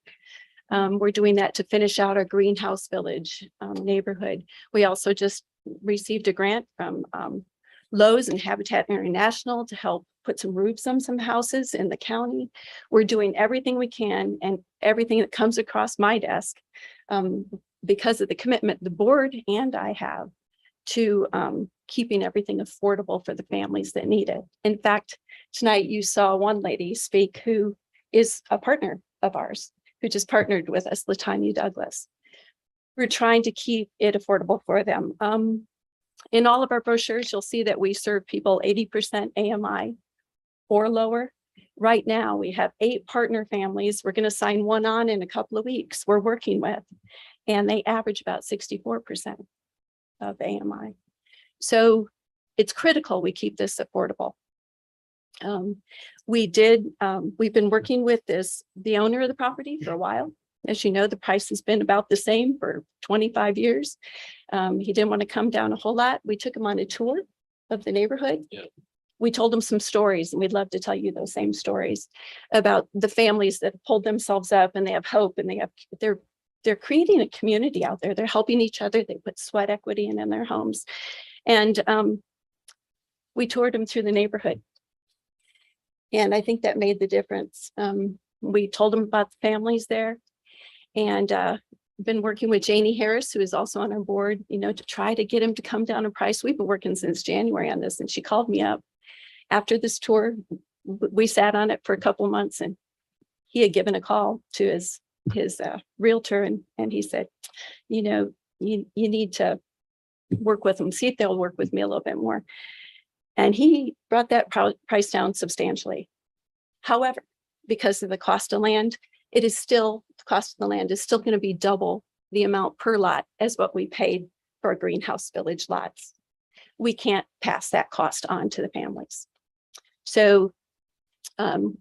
We're doing that to finish out our greenhouse village neighborhood. We also just received a grant from Lowe's and Habitat International to help put some roofs on some houses in the county. We're doing everything we can, and everything that comes across my desk because of the commitment the board and I have to keeping everything affordable for the families that need it. In fact, tonight you saw one lady speak who is a partner of ours, who just partnered with us, Latanya Douglas. We're trying to keep it affordable for them. In all of our brochures, you'll see that we serve people 80% AMI or lower. Right now, we have 8 partner families. We're going to sign one on in a couple of weeks we're working with, and they average about 64% of AMI. So it's critical we keep this affordable. We've been working with the owner of the property for a while. As you know, the price has been about the same for 25 years. He didn't want to come down a whole lot. We took him on a tour of the neighborhood. Yeah. We told him some stories, and we'd love to tell you those same stories about the families that pulled themselves up and they have hope, and they're creating a community out there. They're helping each other. They put sweat equity in their homes. And we toured them through the neighborhood. And I think that made the difference. We told them about the families there, and been working with Janie Harris, who is also on our board, to try to get him to come down in price. We've been working since January on this, and she called me up after this tour. We sat on it for a couple of months, and he had given a call to his realtor, and he said, you need to work with them, see if they'll work with me a little bit more. And he brought that price down substantially. However, because of the cost of land, the cost of the land is still going to be double the amount per lot as what we paid for our greenhouse village lots. We can't pass that cost on to the families. So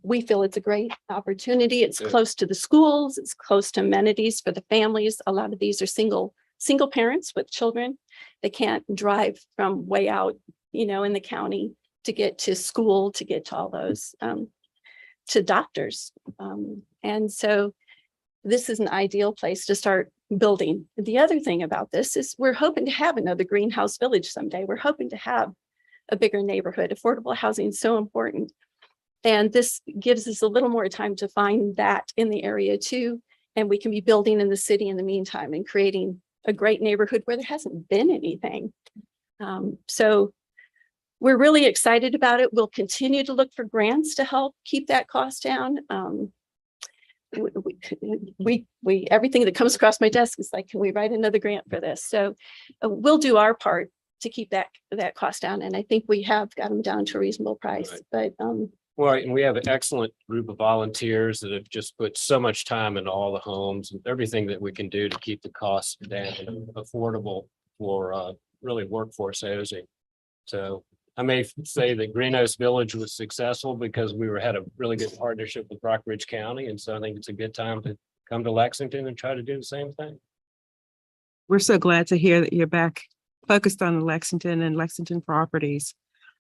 we feel it's a great opportunity. It's close to the schools. It's close to amenities for the families. A lot of these are single parents with children. They can't drive from way out, in the county to get to school, to get to all those, to doctors. And so this is an ideal place to start building. The other thing about this is we're hoping to have another greenhouse village someday. We're hoping to have a bigger neighborhood. Affordable housing is so important. And this gives us a little more time to find that in the area too. And we can be building in the city in the meantime and creating a great neighborhood where there hasn't been anything. So we're really excited about it. We'll continue to look for grants to help keep that cost down. Everything that comes across my desk is like, can we write another grant for this? So we'll do our part to keep that cost down. And I think we have got them down to a reasonable price, but, Well, and we have an excellent group of volunteers that have just put so much time into all the homes and everything that we can do to keep the costs down and affordable for really workforce housing. So I may say that Greenhouse Village was successful because we had a really good partnership with Rockridge County. And so I think it's a good time to come to Lexington and try to do the same thing. We're so glad to hear that you're back focused on Lexington and Lexington properties.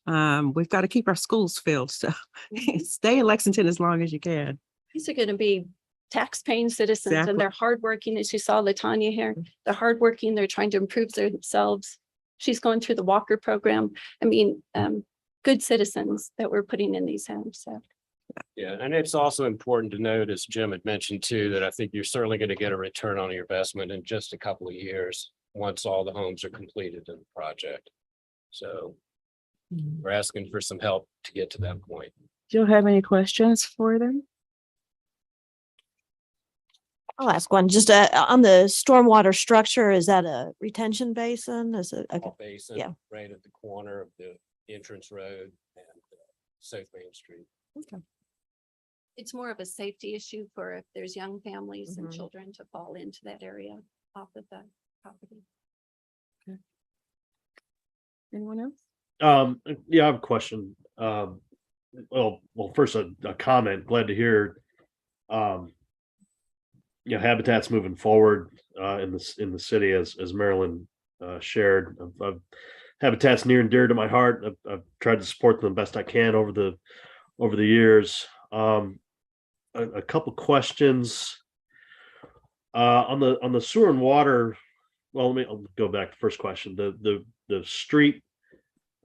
We've got to keep our schools filled, so stay in Lexington as long as you can. these are going to be tax-paying citizens Exactly. and they're hardworking, as you saw Latanya here. They're hardworking, they're trying to improve themselves. She's going through the Walker program. I mean, good citizens that we're putting in these homes, so. Yeah, and it's also important to note, as Jim had mentioned too, that I think you're certainly going to get a return on your investment in just a couple of years, once all the homes are completed in the project. So we're asking for some help to get to that point. Do you have any questions for them? I'll ask one, just on the stormwater structure, is that a retention basin? Is it? Okay. Basin, Yeah. right at the corner of the entrance road and South Main Street. Okay. It's more of a safety issue for if there's young families and children to fall into that area off of the property. Anyone else? Yeah, I have a question. Well, first a comment. Glad to hear, Habitat's moving forward in the city as Marilyn shared. Habitat's near and dear to my heart. I've tried to support them the best I can over the years. A couple questions on the sewer and water. Well, I'll go back to the first question. The street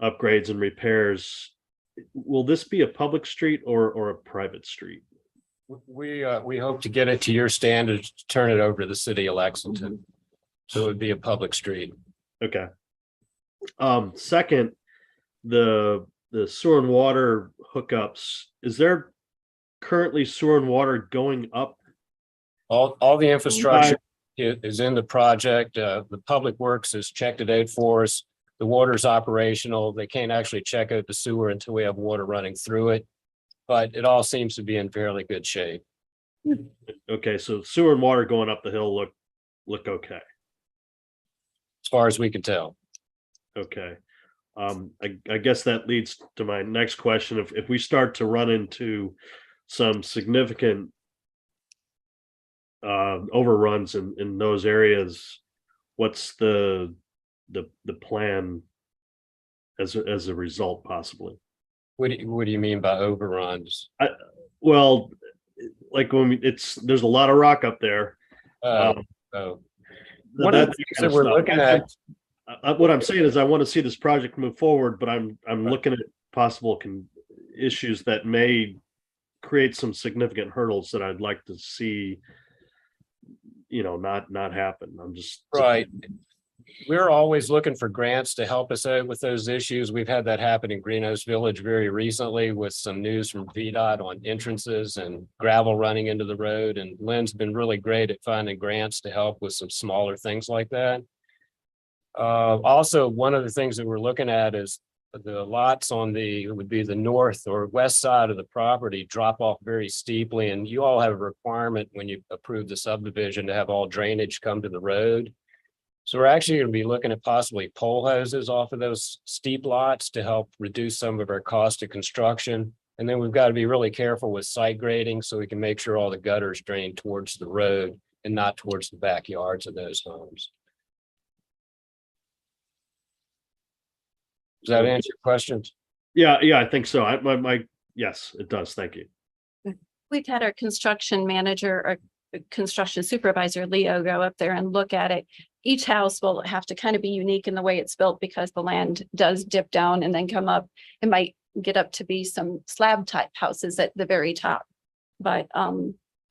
upgrades and repairs. Will this be a public street or a private street? We hope to get it to your standards, to turn it over to the city of Lexington. So it would be a public street. Okay. Second, the sewer and water hookups, is there currently sewer and water going up? All the infrastructure is in the project. The Public Works has checked it out for us. The water's operational. They can't actually check out the sewer until we have water running through it. But it all seems to be in fairly good shape. Okay, so sewer and water going up the hill look okay. As far as we can tell. Okay. I guess that leads to my next question. If we start to run into some significant overruns in those areas, what's the plan as a result possibly? What do you mean by overruns? Well, like when there's a lot of rock up there. One of the things that kind of we're stuff. looking at. What I'm saying is I want to see this project move forward, but I'm looking at possible issues that may create some significant hurdles that I'd like to see, not happen. I'm just Right. We're always looking for grants to help us out with those issues. We've had that happen in Greenhouse Village very recently with some news from VDOT on entrances and gravel running into the road. And Lynn's been really great at finding grants to help with some smaller things like that. Also, one of the things that we're looking at is the lots on would be the north or west side of the property drop off very steeply. And you all have a requirement when you approve the subdivision to have all drainage come to the road. So we're actually going to be looking at possibly pole hoses off of those steep lots to help reduce some of our cost of construction. And then we've got to be really careful with site grading so we can make sure all the gutters drain towards the road and not towards the backyards of those homes. Does that answer your questions? Yeah, I think so. Yes, it does. Thank you. We've had our construction manager or construction supervisor, Leo, go up there and look at it. Each house will have to kind of be unique in the way it's built because the land does dip down and then come up. It might get up to be some slab type houses at the very top. But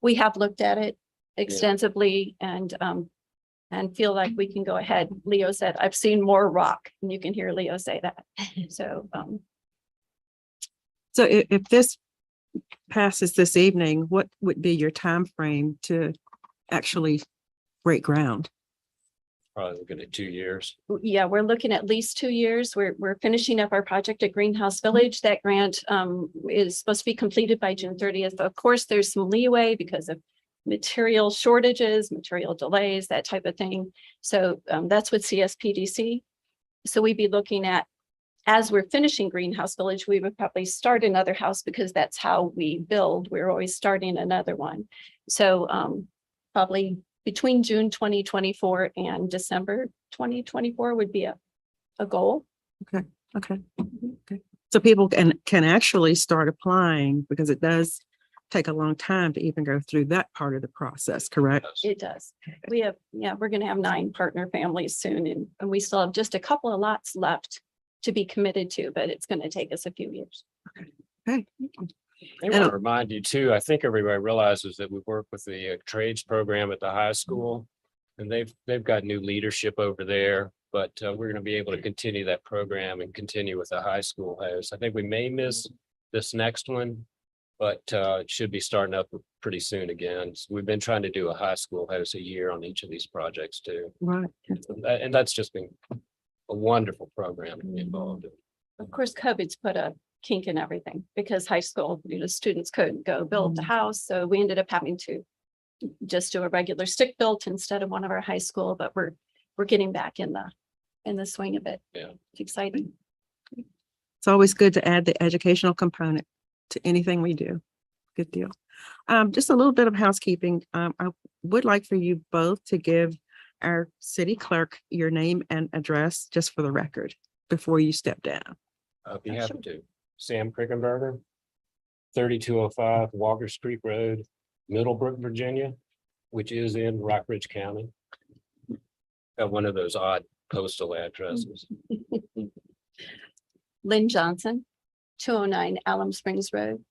we have looked at it extensively and feel like we can go ahead. Leo said, I've seen more rock, and you can hear Leo say that. So So if this passes this evening, what would be your time frame to actually break ground? probably looking at 2 years. Yeah, we're looking at least 2 years. We're finishing up our project at Greenhouse Village. That grant is supposed to be completed by June 30th. Of course, there's some leeway because of material shortages, material delays, that type of thing. So that's with CSPDC. So we'd be looking at, as we're finishing Greenhouse Village, we would probably start another house because that's how we build. We're always starting another one. So probably between June 2024 and December 2024 would be a goal. Okay, okay. So people can actually start applying because it does take a long time to even go through that part of the process, correct? It does. We have, yeah, we're going to have 9 partner families soon, and we still have just a couple of lots left to be committed to, but it's going to take us a few years. Okay. I want to remind you too, I think everybody realizes that we work with the trades program at the high school. And they've got new leadership over there, but we're going to be able to continue that program and continue with the high school host. I think we may miss this next one, but it should be starting up pretty soon again. So we've been trying to do a high school host a year on each of these projects too. Right. And that's just been a wonderful program to be involved in. Of course, COVID's put a kink in everything because high school, students couldn't go build the house. So we ended up having to just do a regular stick built instead of one of our high school, but we're getting back in the swing of it. Yeah. It's exciting. It's always good to add the educational component to anything we do. Good deal. Just a little bit of housekeeping. I would like for you both to give our city clerk your name and address just for the record before you step down. I'd be happy to. Sam Krickenberger, 3205 Walker Street Road, Middlebrook, Virginia, which is in Rockridge County. Got one of those odd postal addresses. Lynn Johnson, 209 Alum Springs Road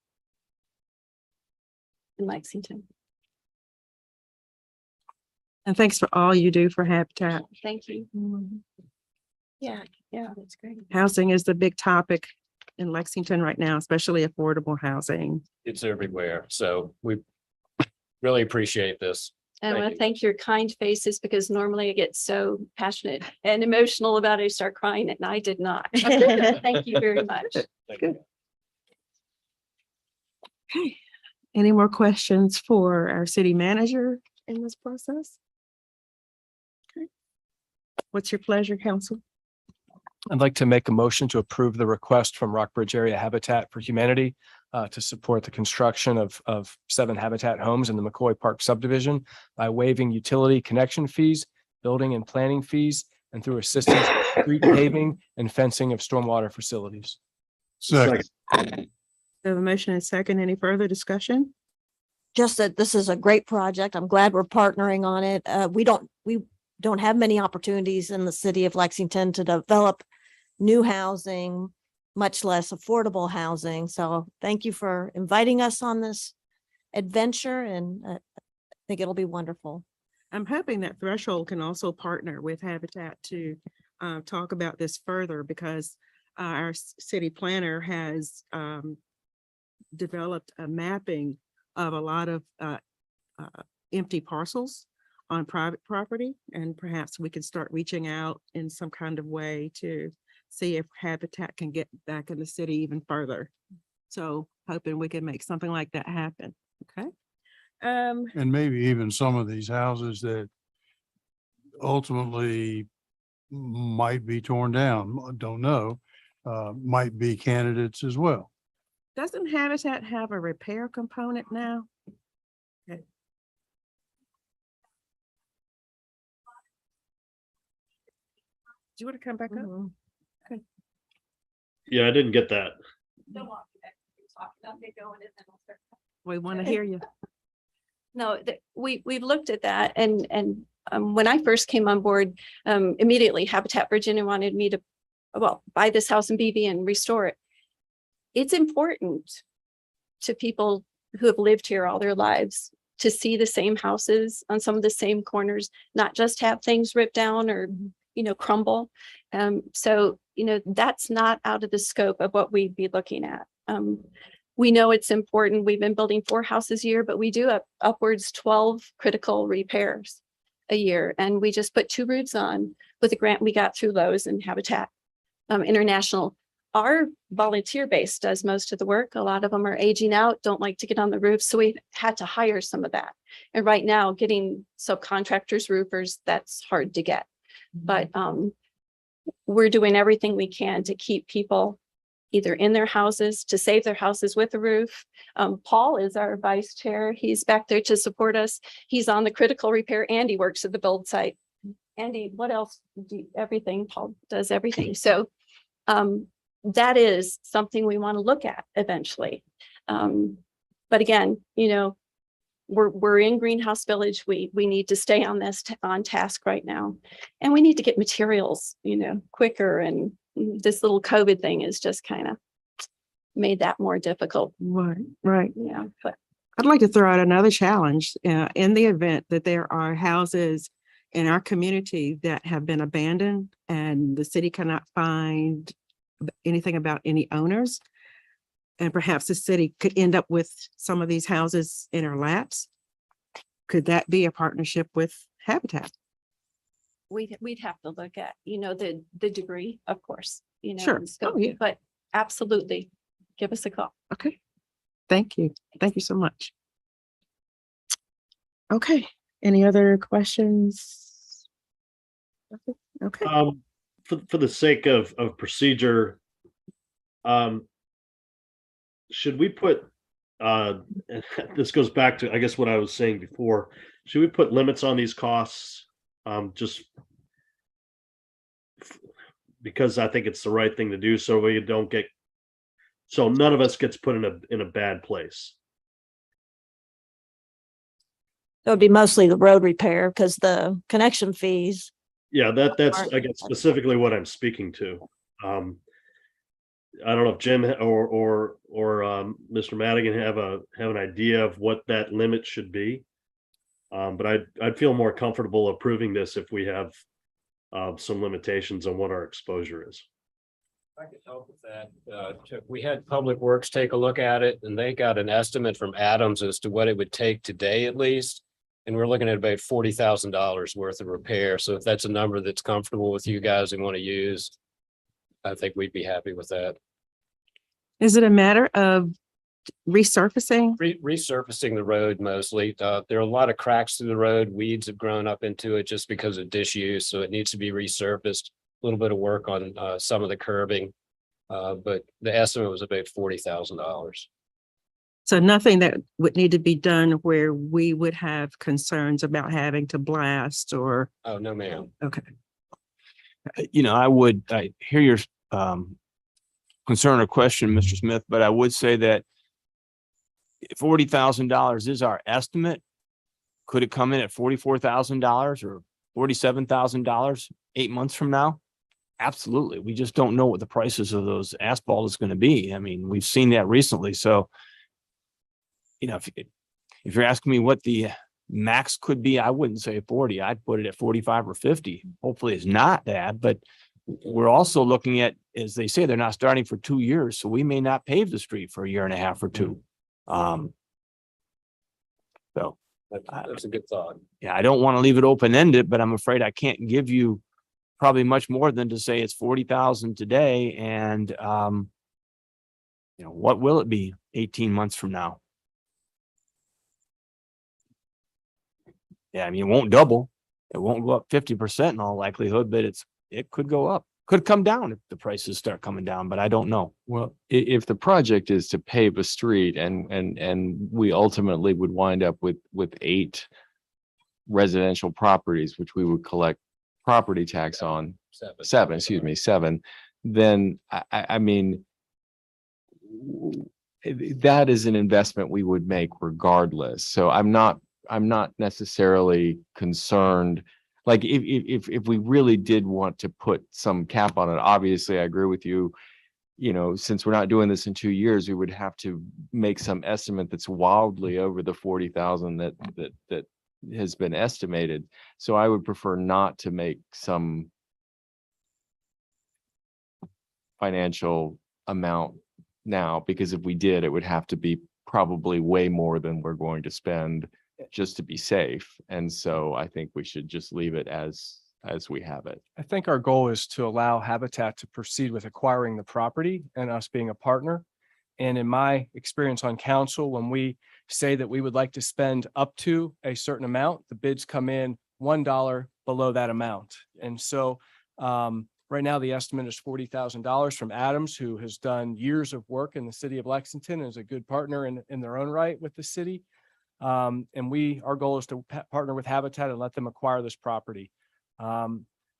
in Lexington. And thanks for all you do for Habitat. Thank you. Yeah, that's great. Housing is the big topic in Lexington right now, especially affordable housing. It's everywhere. So we really appreciate this. And I Thank want you. to thank your kind faces because normally I get so passionate and emotional about it, I start crying, and I did not. Thank you very much. Thank you. Okay. Any more questions for our city manager in this process? Okay. What's your pleasure, council? I'd like to make a motion to approve the request from Rockbridge Area Habitat for Humanity to support the construction of 7 Habitat homes in the McCoy Park subdivision by waiving utility connection fees, building and planning fees, and through assistance with street paving and fencing of stormwater facilities. Second. We have a motion and second. Any further discussion? Just that this is a great project. I'm glad we're partnering on it. We don't have many opportunities in the city of Lexington to develop new housing, much less affordable housing. So thank you for inviting us on this adventure, and I think it'll be wonderful. I'm hoping that Threshold can also partner with Habitat to talk about this further because our city planner has developed a mapping of a lot of empty parcels on private property, and perhaps we can start reaching out in some kind of way to see if Habitat can get back in the city even further. So hoping we can make something like that happen. Okay. And maybe even some of these houses that ultimately might be torn down, don't know, might be candidates as well. Doesn't Habitat have a repair component now? Okay. Do you want to come back up? Okay. Yeah, I didn't get that. We want to hear you. No, we've looked at that, and when I first came on board, immediately Habitat Virginia wanted me to, buy this house in BV and restore it. It's important to people who have lived here all their lives to see the same houses on some of the same corners, not just have things ripped down or, crumble. So, that's not out of the scope of what we'd be looking at. We know it's important. We've been building 4 houses a year, but we do upwards 12 critical repairs. a year, and we just put 2 roofs on with a grant we got through Lowe's and Habitat International. Our volunteer base does most of the work. A lot of them are aging out, don't like to get on the roof, so we had to hire some of that. And right now, getting subcontractors, roofers, that's hard to get. But we're doing everything we can to keep people either in their houses, to save their houses with a roof. Paul is our vice chair. He's back there to support us. He's on the critical repair. Andy works at the build site. Andy, what else? Everything. Paul does everything. So that is something we want to look at eventually. But again, you know, we're in Greenhouse Village. We need to stay on this on task right now, and we need to get materials, you know, quicker. And this little COVID thing is just kind of made that more difficult. Right, right. Yeah, but I'd like to throw out another challenge in the event that there are houses in our community that have been abandoned and the city cannot find anything about any owners. And perhaps the city could end up with some of these houses in our laps. Could that be a partnership with Habitat? we'd have to look at, you know, the degree, of course, you know. Sure. and scope, Oh, yeah. But absolutely, give us a call. Okay. Thank you. Thank you so much. Okay. Any other questions? Okay. For the sake of procedure, should we put, this goes back to, I guess, what I was saying before, should we put limits on these costs? Just because I think it's the right thing to do, so we don't get, so none of us gets put in a bad place. It would be mostly the road repair because the connection fees. Yeah, that's, Aren't- I guess, specifically what I'm speaking to. I don't know if Jim or Mr. Madigan have an idea of what that limit should be. But I'd feel more comfortable approving this if we have some limitations on what our exposure is. I could help with that. We had Public Works take a look at it, and they got an estimate from Adams as to what it would take today at least. And we're looking at about $40,000 worth of repair. So if that's a number that's comfortable with you guys and want to use, I think we'd be happy with that. Is it a matter of resurfacing? Resurfacing the road mostly. There are a lot of cracks through the road. Weeds have grown up into it just because of disuse. So it needs to be resurfaced. A little bit of work on some of the curbing. But the estimate was about $40,000. So nothing that would need to be done where we would have concerns about having to blast or, Oh, no, ma'am. okay. You know, I hear your concern or question, Mr. Smith, but I would say that $40,000 is our estimate. Could it come in at $44,000 or $47,000 8 months from now? Absolutely. We just don't know what the prices of those asphalt is going to be. I mean, we've seen that recently. So, you know, if you're asking me what the max could be, I wouldn't say 40. I'd put it at 45 or 50. Hopefully it's not that, but we're also looking at, as they say, they're not starting for 2 years. So we may not pave the street for a year and a half or two. So That's a good thought. yeah, I don't want to leave it open-ended, but I'm afraid I can't give you probably much more than to say it's 40,000 today. And, you know, what will it be 18 months from now? Yeah, I mean, it won't double. It won't go up 50% in all likelihood, but it could go up. Could come down if the prices start coming down, but I don't know. Well, if the project is to pave a street and we ultimately would wind up with 8 residential properties, which we would collect property tax on, seven, then I mean, that is an investment we would make regardless. So I'm not necessarily concerned. Like if we really did want to put some cap on it, obviously I agree with you. You know, since we're not doing this in 2 years, we would have to make some estimate that's wildly over the 40,000 that has been estimated. So I would prefer not to make some financial amount now, because if we did, it would have to be probably way more than we're going to spend just to be safe. And so I think we should just leave it as we have it. I think our goal is to allow Habitat to proceed with acquiring the property and us being a partner. And in my experience on council, when we say that we would like to spend up to a certain amount, the bids come in $1 below that amount. And so right now, the estimate is $40,000 from Adams, who has done years of work in the city of Lexington and is a good partner in their own right with the city. And our goal is to partner with Habitat and let them acquire this property. I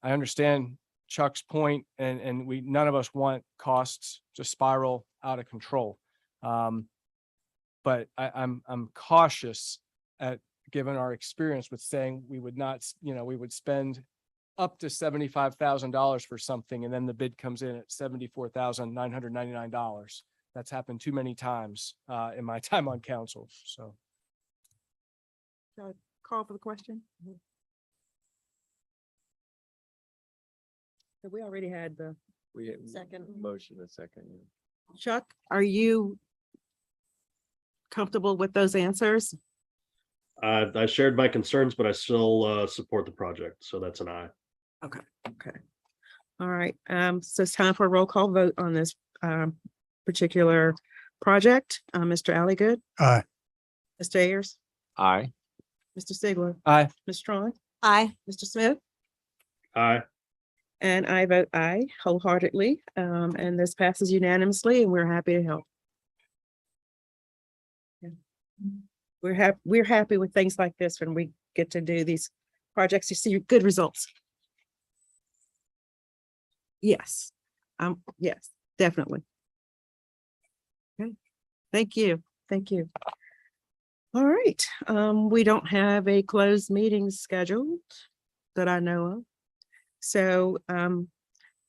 understand Chuck's point, and none of us want costs to spiral out of control. But I'm cautious given our experience with saying we would not, we would spend up to $75,000 for something, and then the bid comes in at $74,999. That's happened too many times in my time on council. So. Call for the question. So we already had the, We Second. motion a second. Chuck, are you comfortable with those answers? I shared my concerns, but I still support the project, so that's an aye. Okay. All right, so it's time for a roll call vote on this particular project. Mr. Alligood, Aye. Mr. Ayers, Aye. Mr. Sigler, Aye. Ms. Strawn, Aye. Mr. Smith, Aye. and I vote aye wholeheartedly. And this passes unanimously, and we're happy to help. Yeah. We're happy with things like this when we get to do these projects. You see good results. Yes, yes, definitely. Okay, thank you. All right, we don't have a closed meeting scheduled that I know of. So,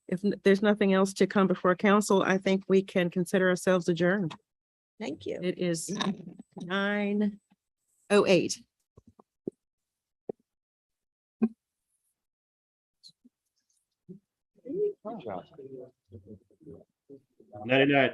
if there's nothing else to come before council, I think we can consider ourselves adjourned. Thank you. It is 9:08. Night night.